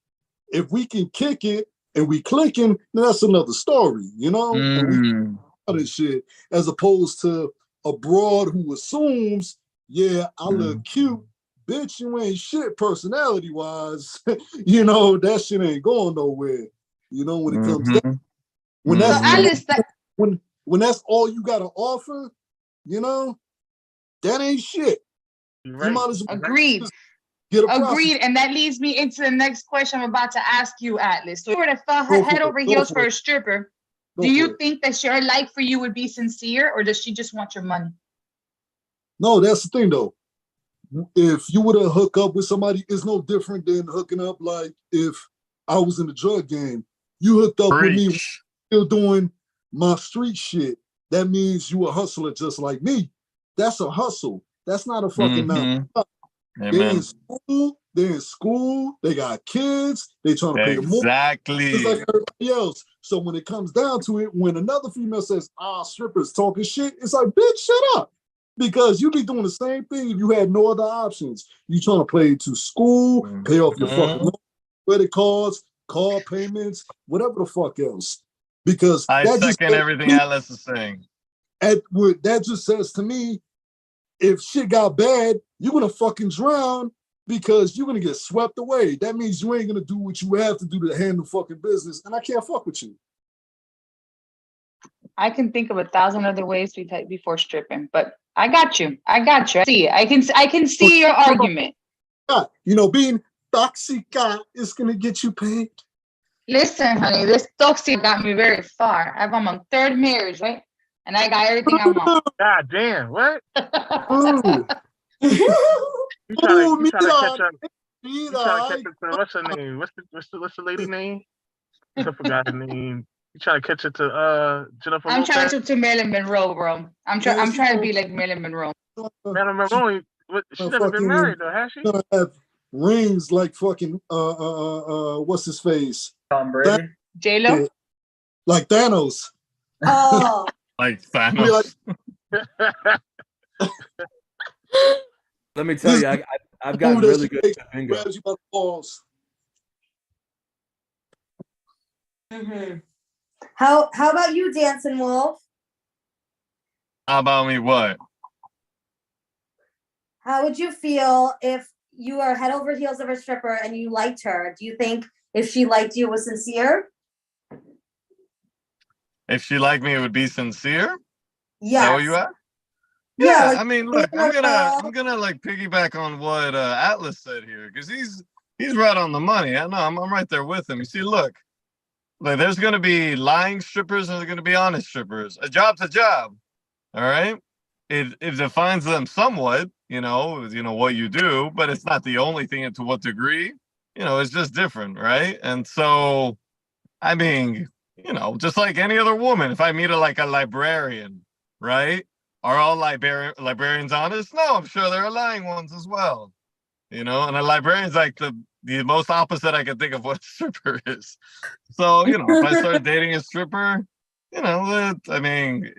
if we can kick it and we clicking, then that's another story, And we other shit, as opposed to a broad who assumes, yeah, I look cute. Bitch, you ain't shit personality wise. That shit ain't going nowhere. When it comes down, when So that's Atlas, that, when that's all you gotta offer, that ain't shit. You're You right. might as well agreed. just get a prostitute. Agreed. And that leads me into the next question I'm about to ask you, Atlas. So if you were to Go for head it, over go heels for for it. a stripper, Go do for you it. think that your like for you would be sincere, or does she just want your money? No, that's the thing though. If you were to hook up with somebody, it's no different than hooking up like if I was in the drug game. You hooked up with me Preach. still doing my street shit. That means you a hustler just like me. That's a hustle. That's not a fucking Mhm. They're Amen. in school, they got kids, they trying to pay the more Exactly. just like everybody else. So when it comes down to it, when another female says, strippers talking shit, it's like, bitch, shut up. Because you be doing the same thing if you had no other options. You trying to play to school, pay off your fucking loan, credit cards, car payments, whatever the fuck else. Because I that just second everything Atlas is saying. that just says to me, if shit got bad, you're gonna fucking drown because you're gonna get swept away. That means you ain't gonna do what you have to do to handle fucking business, and I can't fuck with you. I can think of 1,000 other ways before stripping, but I got you. See, I can see your argument. Being toxica is gonna get you paid. Listen, honey, this toxic got me very far. I'm on my third marriage, right? And I got everything I want. God damn, what? Ooh. You trying to catch Mira, up? You trying to catch up to what's her name? What's the lady name? I forgot her name. You trying to catch it to Jennifer I'm Lopez? trying to Marilyn Monroe, bro. I'm trying to be like Marilyn Monroe. Marilyn Monroe. She's never been married though, has she? gonna have rings like fucking what's his face? Tom Brady. J-Lo? Like Thanos. Oh, Like Be Thanos. like, Let me tell you, I've got Ooh, that really shit good makes bingo. grabs you by the balls. how about you, Dancing Wolf? How about me? What? How would you feel if you are head over heels of a stripper and you liked her? Do you think if she liked you, it was sincere? If she liked me, it would be sincere? Is that Yes. what you asked? Yeah, Yeah, like, I mean, look, or, I'm gonna like piggyback on what Atlas said here, because he's right on the money. I know, I'm right there with him. You see, look, there's gonna be lying strippers and there's gonna be honest strippers. A job's a job, all right? It defines them somewhat, you know, what you do, but it's not the only thing, and to what degree, it's just different, right? And so, I mean, just like any other woman, if I meet a librarian, right? Are all librarians honest? No, I'm sure there are lying ones as well. And a librarian's like the most opposite I can think of what a stripper is. So, if I start dating a stripper, I mean,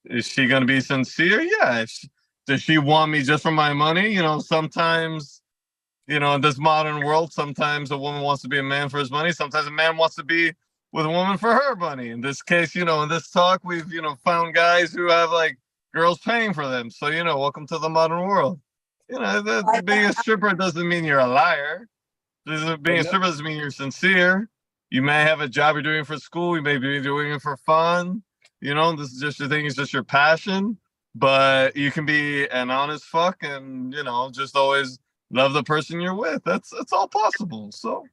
is she gonna be sincere? Yeah. Does she want me just for my money? Sometimes, in this modern world, sometimes a woman wants to be a man for his money. Sometimes a man wants to be with a woman for her money. In this case, in this talk, we've, found guys who have like girls paying for them. So, welcome to the modern world. Being a stripper doesn't mean you're a liar. Being a stripper doesn't mean you're sincere. You may have a job you're doing for school. You may be doing it for fun. This is just your thing. It's just your passion. But you can be an honest fuck and, just always love the person you're with. That's all possible. So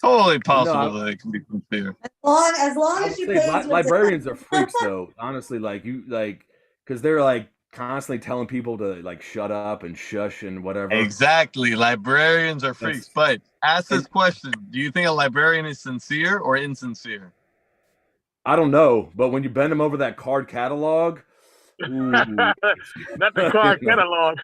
totally possible that it can be sincere. As long as you pay. Librarians are freaks, though. Honestly, because they're like constantly telling people to like shut up and shush and whatever. Exactly. Librarians are freaks. But ask this question: do you think a librarian is sincere or insincere? I don't know, but when you bend them over that card catalog, not the card catalog.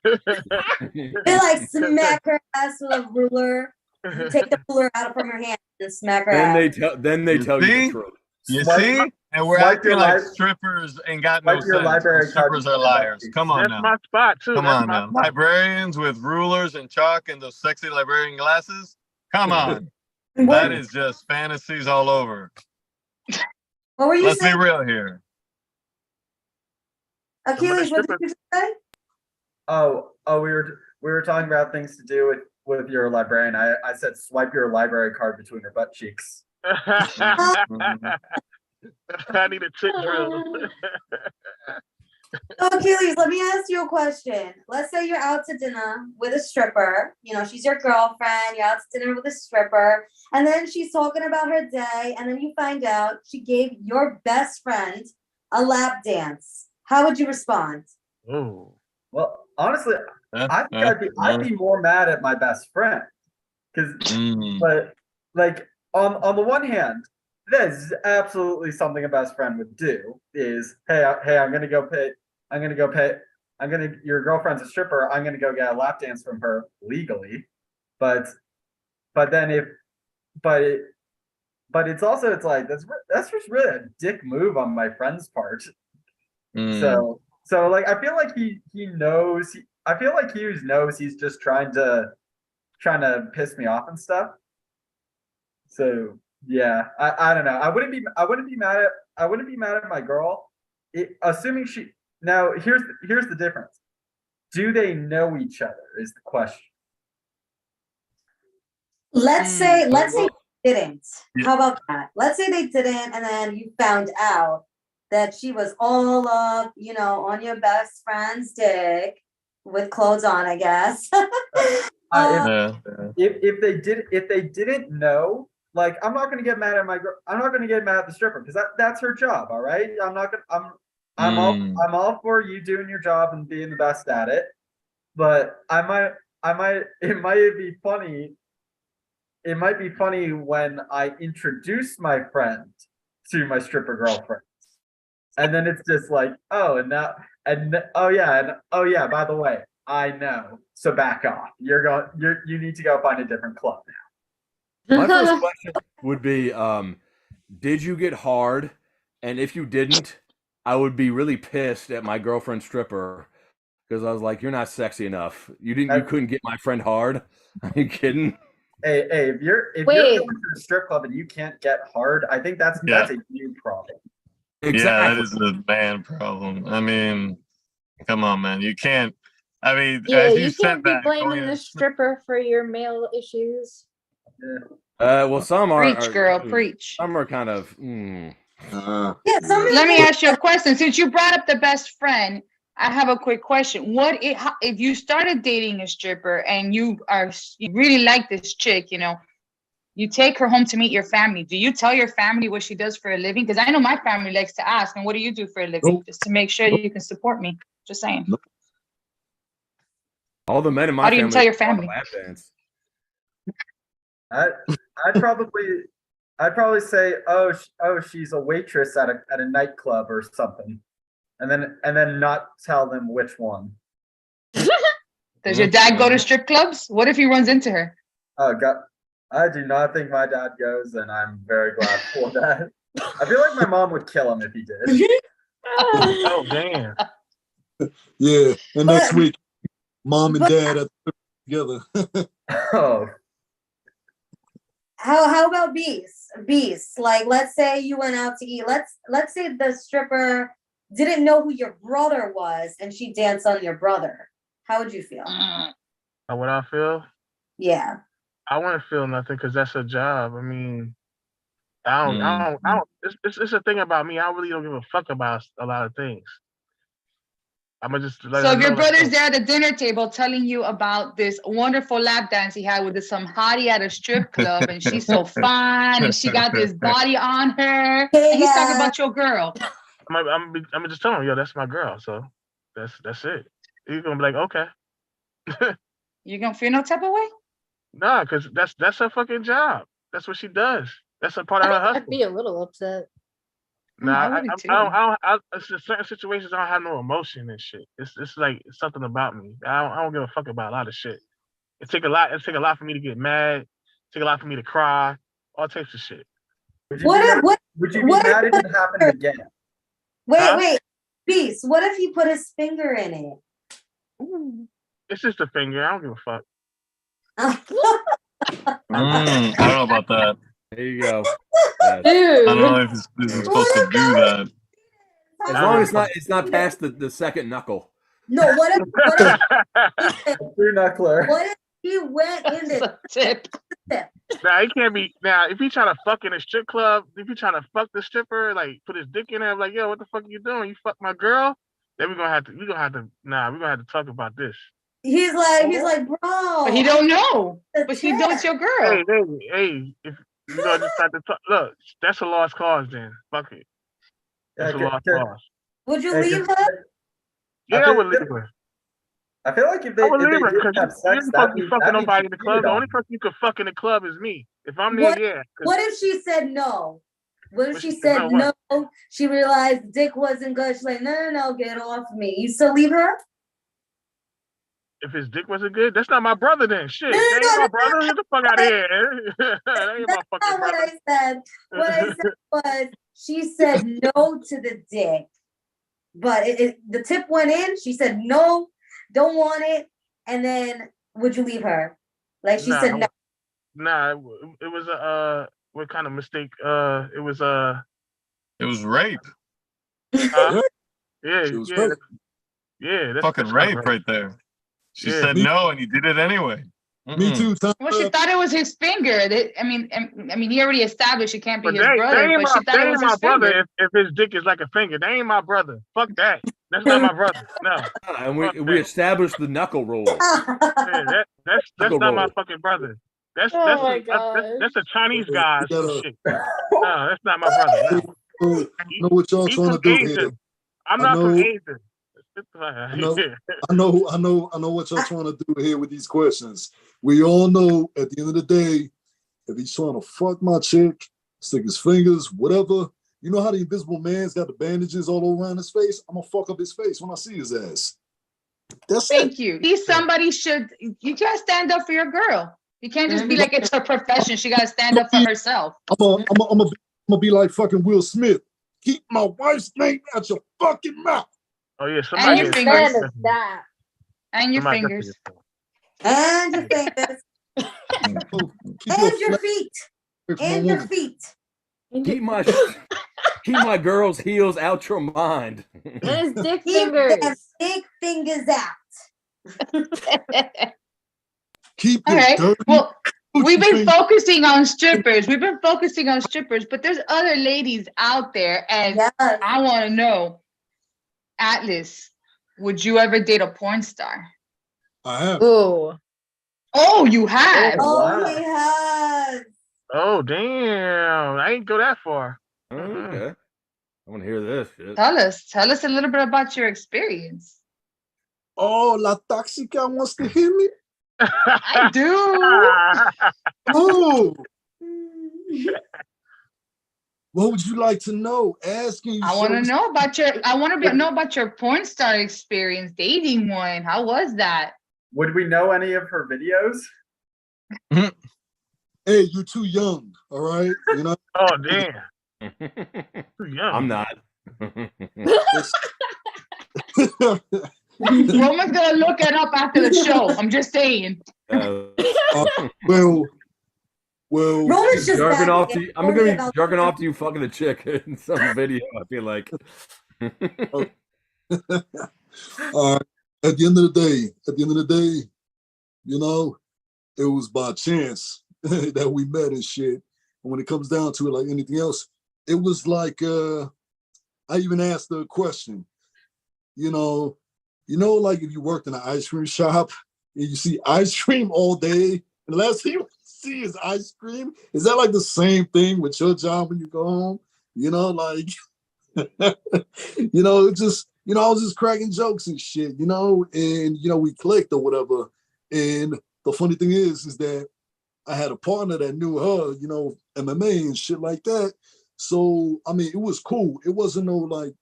They like smack her ass with a ruler. You take the ruler out from her hand and smack her ass. Then they tell you the truth. You see? And we're acting like strippers ain't got no sense. Strippers are liars. Come on now. That's my spot, too. Come on now. Librarians with rulers and chalk and those sexy librarian glasses. Come on. That is just fantasies all over. What were you Let's saying? be real here. Achilles, what did you say? We were talking about things to do with your librarian. I said swipe your library card between her butt cheeks. I need a trick drill. So Achilles, let me ask you a question. Let's say you're out to dinner with a stripper. She's your girlfriend. You're out to dinner with a stripper. And then she's talking about her day. And then you find out she gave your best friend a lap dance. How would you respond? Oh. Well, honestly, I'd be more mad at my best friend. But like on the one hand, that is absolutely something a best friend would do. Is hey, your girlfriend's a stripper. I'm gonna go get a lap dance from her legally, but it's also like that's just really a dick move on my friend's part. So like I feel like he knows. I feel like he knows he's just trying to piss me off and stuff. So. Yeah, I don't know. I wouldn't be mad at my girl, assuming she. Now here's the difference. Do they know each other? Is the question. Let's say they didn't. How about that? Let's say they didn't, and then you found out that she was all up, on your best friend's dick with clothes on, I guess. If they didn't know. Like, I'm not gonna get mad at my girl. I'm not gonna get mad at the stripper because that's her job. All right. I'm all for you doing your job and being the best at it. But it might be funny. It might be funny when I introduce my friend to my stripper girlfriend, and then it's just like, oh yeah, by the way, I know. So back off. You need to go find a different club now. My first question would be, did you get hard? And if you didn't, I would be really pissed at my girlfriend stripper because I was like, you're not sexy enough. You couldn't get my friend hard. Are you kidding? Hey, if you're going to a strip club and you can't get hard, I think that's a huge problem. Exactly. Yeah, that is a man problem. I mean, come on, man. You can't. I mean, you can't be blaming the stripper for your male issues. Well, some are. Preach, girl, preach. Some are kind of. Let me ask you a question. Since you brought up the best friend, I have a quick question. What if you started dating a stripper and you really like this chick? You take her home to meet your family. Do you tell your family what she does for a living? Because I know my family likes to ask, and what do you do for a living? Just to make sure you can support me. Just saying. All the men in my How do you family tell your know how to family? lap dance. I'd probably say, oh, she's a waitress at a nightclub or something, and then not tell them which one. Does your dad go to strip clubs? What if he runs into her? Oh God, I do not think my dad goes, and I'm very glad for that. I feel like my mom would kill him if he did. Oh damn. Yeah, and next But- week, mom and but- dad are together. Oh, How about Beast? Beast, like let's say you went out to eat. Let's say the stripper didn't know who your brother was and she danced on your brother. How would you feel? Mm. How would I feel? Yeah. I wouldn't feel nothing because that's a job. I mean, I don't. It's a thing about me. I really don't give a fuck about a lot of things. I'ma just let So her if your know, brother's there at the dinner table telling you about this wonderful lap dance he had with some hottie at a strip club, and she's so fine, and she got this body on her, Hey, and he's talking guys. about your girl. I'm just telling him, yo, that's my girl. So that's it. He's gonna be like, okay, You gonna feel no type of way? nah, because that's her fucking job. That's what she does. That's a part of her I'd hustle. be a little upset. Nah, I would too. it's just certain situations I don't have no emotion and shit. It's like something about me. I don't give a fuck about a lot of shit. It take a lot for me to get mad. It take a lot for me to cry. All types of shit. would you What be if- mad, what- would you be what if- mad if it happened again? Huh? Wait, Beast, what if he put his finger in it? It's just a finger. I don't give a fuck. I don't know about that. There you go. Yes. I don't know Dude. if this is supposed to do that. As long as it's not past the second knuckle. No, what if True knuckler. what if he went in That's the a tip. Nah, he can't be. Now, if he trying to fuck in a strip club, if he trying to fuck the stripper, like put his dick in her, like, yo, what the fuck are you doing? You fuck my girl? Then we're gonna have to talk about this. he's like, bro. But he don't know. the But he knows tip. your girl. Hey, if you know, just have to talk. Look, that's a lost cause. Then fuck it. That's a Yeah, lost can- cause. Would you Hey, leave can- her? Yeah, I feel- would leave her. I feel like if they I would if leave her they because did have you sex, ain't supposed to be fucking that means nobody she in the cheated club. The on only you. person you could fuck in the club is me. If I'm there, What- yeah. 'cause What if she said no? What if What she she- said no, no? She realized dick wasn't good. She's like, no, get off me. You still leave her? if his dick wasn't good, that's not my brother. Then shit, No, that ain't my no, brother. Get the fuck out of here. That ain't my That's fucking not what brother. I said. What I said was she said no to the dick, but the tip went in. She said no, don't want it, and then would you leave her? Like she said no. Nah, it was a what kind of mistake? It was It was rape. yeah, She was yeah, right. yeah. That's Fucking not rape right there. She Yeah. said no, and he did it anyway. Me too. Time Well, she thought it was his finger. I mean, he already established it can't be But his brother, ain't but she thought they it ain't was my his brother finger. if his dick is like a finger. They ain't my brother. Fuck that. That's not my brother. No. And Fuck we that. established the knuckle rule. Yeah, that's Knuckle not my roll. fucking brother. That's Oh my that's a Chinese guy. or some gotta- shit. No, that's not my brother. No. know what y'all He's trying to from do Asia. here. I'm I not from know- Asia. know- I know what y'all trying to do here with these questions. We all know at the end of the day, if he's trying to fuck my chick, stick his fingers, whatever, you know how the invisible man's got the bandages all around his face? I'm gonna fuck up his face when I see his ass. That's it. Thank you. Somebody should. You gotta stand up for your girl. You can't just be like it's her profession. She gotta stand up for herself. I'm gonna be like fucking Will Smith. Keep my wife's name out your fucking mouth. Oh yeah, And somebody your is- fingers. That is that. And your somebody fingers. And your fingers. Oh, And your feet. away from my And your woman. feet. Keep my girl's heels out your mind. And his dick Keep them fingers. big fingers out. Keep All your right. dirty Well, we've been fingers- focusing on strippers. We've been focusing on strippers, but there's other ladies out there, and Yes. I want to know, Atlas, would you ever date a porn star? I have. Ooh. Oh, you have. Oh, Wow. he has. Oh damn! I ain't go that far. Okay. I want to hear this shit. Tell us a little bit about your experience. Oh, La Toxica wants to hit me? I do. Oh, what would you like to know? Asking you. I want to shows- know about your. I want to know about your porn star experience, dating one. How was that? Would we know any of her videos? Hey, you're too young, all right? You know, Oh damn. Yeah. I'm not. Roman's gonna look it up after the show. I'm just saying. well, Roman's just jerking back off again. to you. I'm Only gonna be about- jerking off to you fucking a chick in some video. I feel like. at the end of the day, you know, it was by chance that we met and shit. And when it comes down to it, like anything else, it was like I even asked her a question. You know, like if you worked in an ice cream shop and you see ice cream all day, and the last thing you see is ice cream. Is that like the same thing with your job when you go home? You know, like, you know, it just, you know, I was just cracking jokes and shit, you know, and, you know, we clicked or whatever. And the funny thing is that I had a partner that knew her, you know, MMA and shit like that. So, I mean, it was cool. It wasn't no like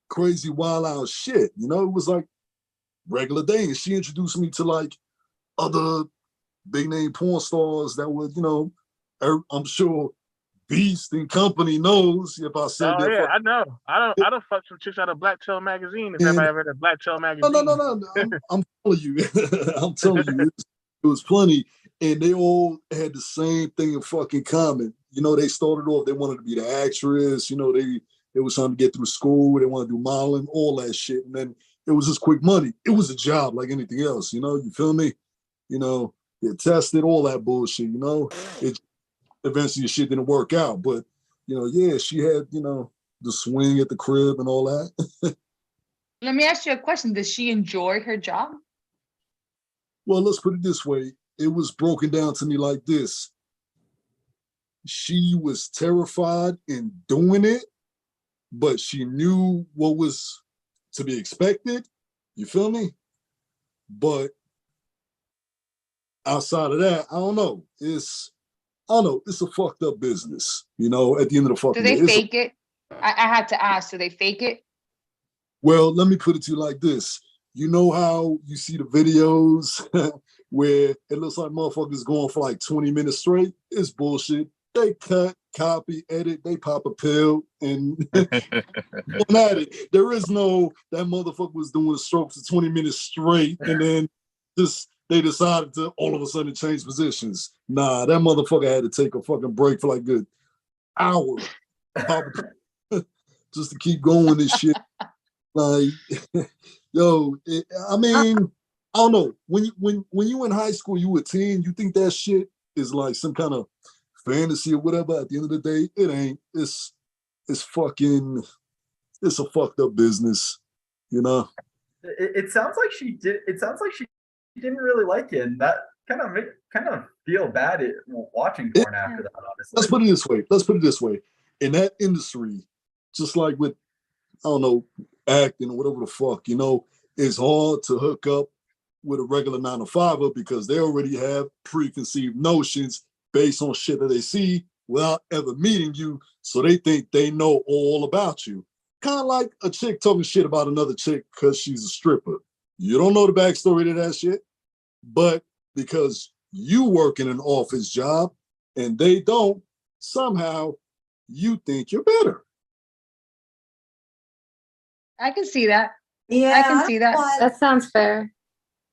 crazy wild out shit, you know, it was like regular day. And she introduced me to like other big name porn stars that were, you know, I'm sure Beast and Company knows if I said Oh that. yeah, I know. I don't fuck some chicks out of Black Tail magazine. If And- everybody ever read a Black Tail magazine. No. I'm telling you, I'm telling you, it was plenty, and they all had the same thing in fucking common. You know, they started off, they wanted to be the actress. You know, they was trying to get through school. They wanted to do modeling, all that shit, and then it was just quick money. It was a job like anything else. You know, you feel me? You know, get tested, all that bullshit. You know, it eventually shit didn't work out, but you know, yeah, she had, you know, the swing at the crib and all that. Let me ask you a question. Does she enjoy her job? Well, let's put it this way. It was broken down to me like this. She was terrified in doing it, but she knew what was to be expected. You feel me? But outside of that, I don't know. It's a fucked up business. You know, at the end of the Do fucking they day. fake it? I had to ask. Do they fake it? Well, let me put it to you like this. You know how you see the videos where it looks like motherfuckers going for like 20 minutes straight? It's bullshit. They cut, copy, edit, they pop a pill, and at it. There is no, that motherfucker was doing strokes for 20 minutes straight, and then they decided to all of a sudden change positions. Nah, that motherfucker had to take a fucking break for like a good hour. Pop a pill, just to keep going this shit. Like, yo, I mean, I don't know. When you in high school, you a teen, you think that shit is like some kind of fantasy or whatever. At the end of the day, it ain't. It's fucking. It's a fucked up business, you know. It sounds like she did. It sounds like she didn't really like it, and that kind of feel bad watching porn after that. Honestly, Let's put it this way. In that industry, just like with, I don't know, acting or whatever the fuck, you know, it's hard to hook up with a regular 9-to-5er because they already have preconceived notions based on shit that they see without ever meeting you. So they think they know all about you. Kind of like a chick talking shit about another chick because she's a stripper. You don't know the backstory to that shit, but because you work in an office job and they don't, somehow you think you're better. I can see that. Yeah, I can see that. That sounds fair.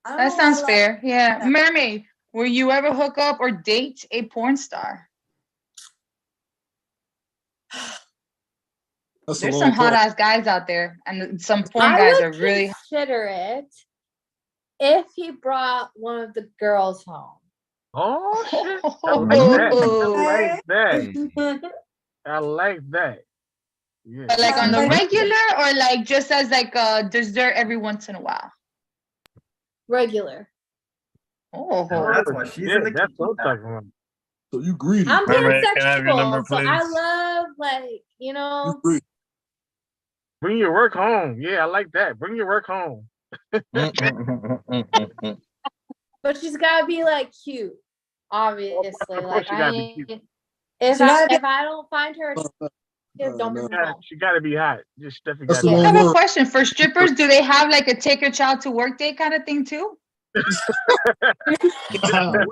That sounds fair. Yeah. Mermaid, will you ever hook up or date a porn star? That's There's a some long hot thought. ass guys out there, and some porn I guys would are really. consider it if he brought one of the girls home. Oh shit! I like that. Okay. I like that. Yeah. But like on the Like- regular, or like just as like a dessert every once in a while. Regular. Oh, that's why she's in the That's what I'm kitchen. talking about. So you greedy. I'm Mermaid, can I have your number, pansexual, so I please? love like You greedy. Bring your work home. Yeah, I like that. Bring your work home. But she's gotta be like cute, obviously. course Like she I gotta be cute. mean, if She gotta be- I don't find her attractive, don't bring her home. She gotta be hot. Just definitely That's gotta the be I wrong have a word. question for strippers. Do they have like a take your child to work day kind of thing too? hot.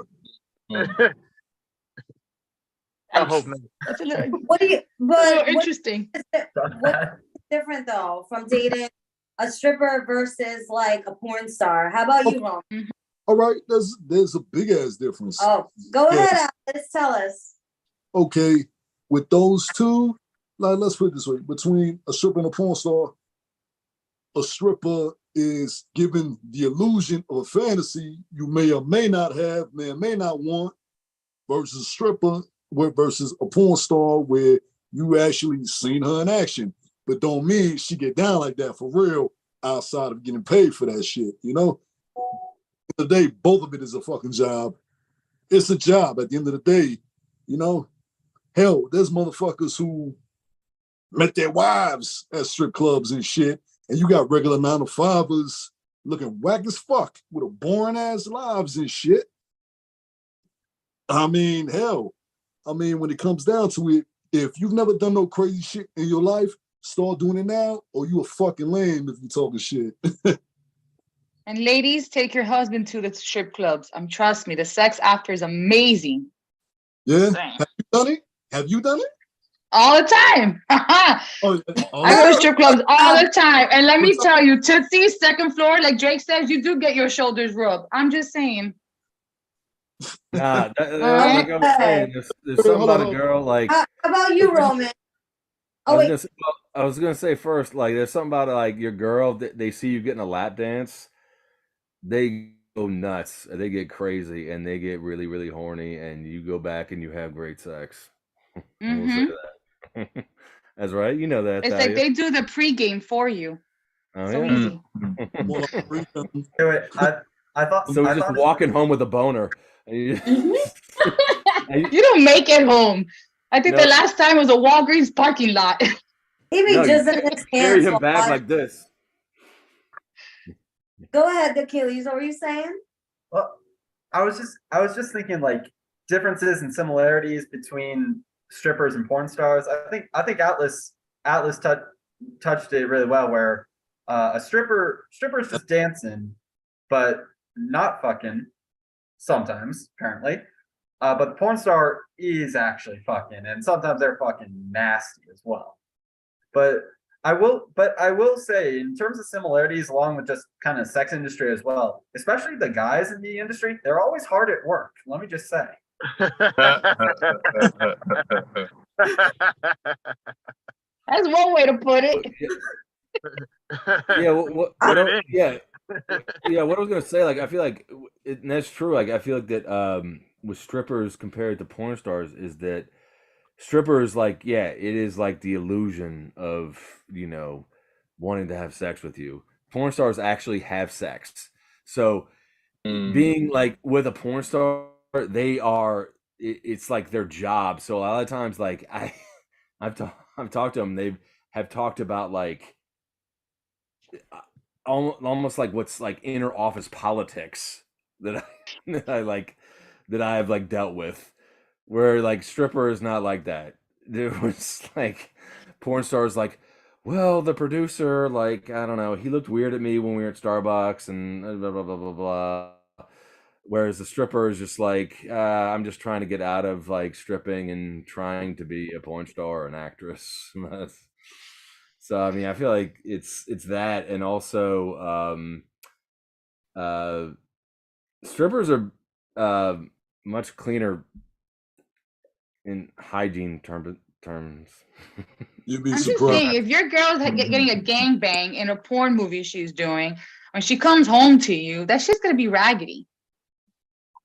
I hope not. That's a little, What do you? a little But what interesting. is what's different though from dating a stripper versus like a porn star? How about you, Ron? All right, there's a big ass difference. Oh, go Yeah. ahead, Alice. Tell us. Okay, with those two, like let's put it this way: between a stripper and a porn star, a stripper is given the illusion of a fantasy you may or may not have, may or may not want, versus a stripper versus a porn star where you actually seen her in action, but don't mean she get down like that for real outside of getting paid for that shit. You know, at the end of the day, both of it is a fucking job. It's a job at the end of the day. You know, hell, there's motherfuckers who met their wives at strip clubs and shit, and you got regular 9-to-5ers looking whack as fuck with a boring ass lives and shit. I mean, hell, when it comes down to it, if you've never done no crazy shit in your life, start doing it now, or you a fucking lame if you talking shit. And ladies, take your husband to the strip clubs. Trust me, the sex after is amazing. Yeah, Same. have you done it? Have you done it? All the time. I Oh, go to strip clubs all the time. And let me tell you, Tootsie, second floor, like Drake says, you do get your shoulders rubbed. I'm just saying. Nah, like I was saying, there's something about a girl like. How about you, Roman? I Oh was wait, gonna say, I was gonna say first, like there's something about like your girl that they see you getting a lap dance, they go nuts, they get crazy, and they get really, really horny, and you go back and you have great sex. And we'll say that. That's right, you know that. It's like they do the pregame for you. Oh So yeah. easy. Wait, I thought So I he's just thought walking home with a boner. You don't make it home. I think No. the last time was a Walgreens parking lot. he be No, you just in his carry pants. him while back watching- like this. Go ahead, Achilles. What were you saying? Well, I was just thinking like differences and similarities between strippers and porn stars. I think Atlas touched it really well. Where a stripper's just dancing, but not fucking sometimes apparently. But the porn star is actually fucking, and sometimes they're fucking nasty as well. But I will say, in terms of similarities, along with just kind of sex industry as well, especially the guys in the industry, they're always hard at work. Let me just say. That's one way to put it. Yeah, what yeah, what I was gonna say, like I feel like, and that's true. Like I feel like that with strippers compared to porn stars is that strippers, like, yeah, it is like the illusion of, wanting to have sex with you. Porn stars actually have sex. So being like with a porn star, it's like their job. So a lot of times, like I've talked to them, they have talked about like almost like what's like inner office politics that I have like dealt with, where like stripper is not like that. There was like porn stars like, well, the producer, like, I don't know, he looked weird at me when we were at Starbucks and blah blah blah blah blah. Whereas the stripper is just like, I'm just trying to get out of like stripping and trying to be a porn star or an actress. So I mean, I feel like it's that, and also strippers are much cleaner in hygiene terms. You'd be I'm just surprised. saying, if your girl's getting a gangbang in a porn movie she's doing, when she comes home to you, that shit's gonna be raggedy.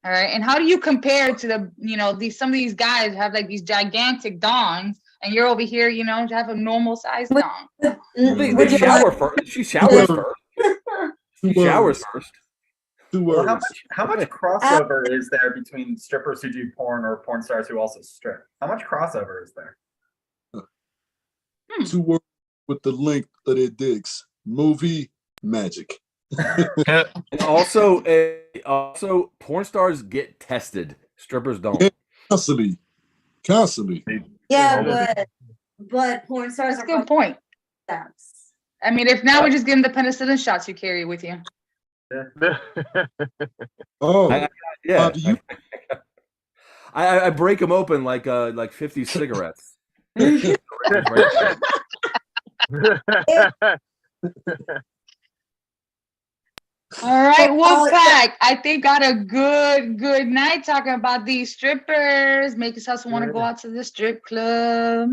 All right. And how do you compare to the, some of these guys have like these gigantic dongs, and you're over here, to have a normal size dong? They shower first. She showers first. She showers first. Well, how much crossover is there between strippers who do porn or porn stars who also strip? How much crossover is there? 2 words with the length of their dicks: movie magic. And also, porn stars get tested. Strippers don't. Constantly. Yeah, but porn stars That's are a good point. sex. I mean, if now we just give them the penicillin shots you carry with you. Oh, Yeah, do you- I break them open like 50 cigarettes. All right, So, Wolfpack. I think got a good night talking about these strippers. Makes us want to go out to the strip club.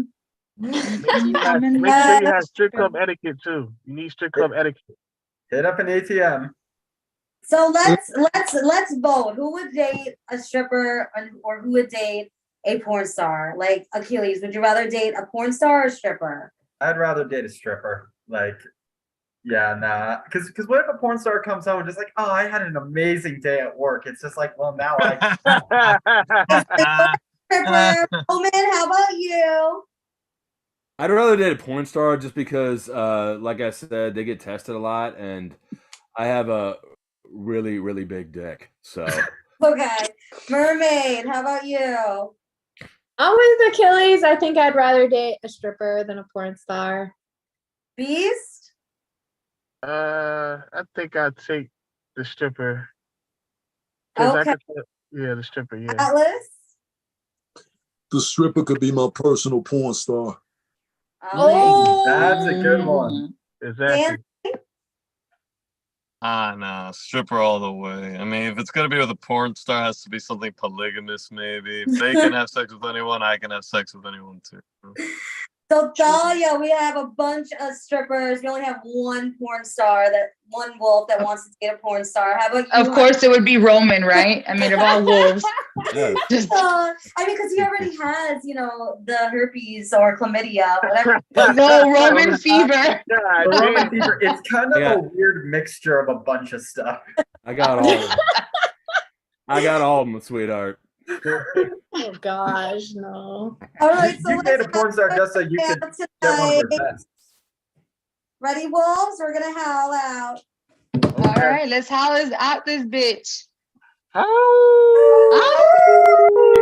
Make sure you have strip club etiquette too. You need strip club etiquette. Hit up an ATM. So let's vote. Who would date a stripper or who would date a porn star? Like Achilles, would you rather date a porn star or a stripper? I'd rather date a stripper. Like, yeah, nah. Because what if a porn star comes home and just like, oh, I had an amazing day at work. It's just like, well, now I. Stripper, Roman, how about you? I'd rather date a porn star just because, like I said, they get tested a lot, and I have a really, really big dick. So Okay, Mermaid, how about you? I'm with Achilles. I think I'd rather date a stripper than a porn star. Beast? I think I'd take the stripper. 'Cause Okay. Yeah, the stripper. Yeah. Atlas? the stripper could be my personal porn star. Oh, That's a good one. Exactly. Nah, stripper all the way. I mean, if it's gonna be with a porn star, it has to be something polygamous, maybe. If they can have sex with anyone, I can have sex with anyone too. So Thalia, we have a bunch of strippers. We only have one porn star, one wolf that wants to date a porn star. How about you? Of course, it would be Roman, right? I mean, of all wolves. Just- I mean, because he already has, the herpes or chlamydia, whatever. no, Roman fever. The Roman fever, it's kind of a weird mixture of a bunch of stuff. I got all of them. I got all of them, sweetheart. Oh gosh, no. All right, so You date a porn star just so you could get one of their best. Ready, wolves? We're gonna howl out. All right, let's howl out this bitch. Oh. Oh.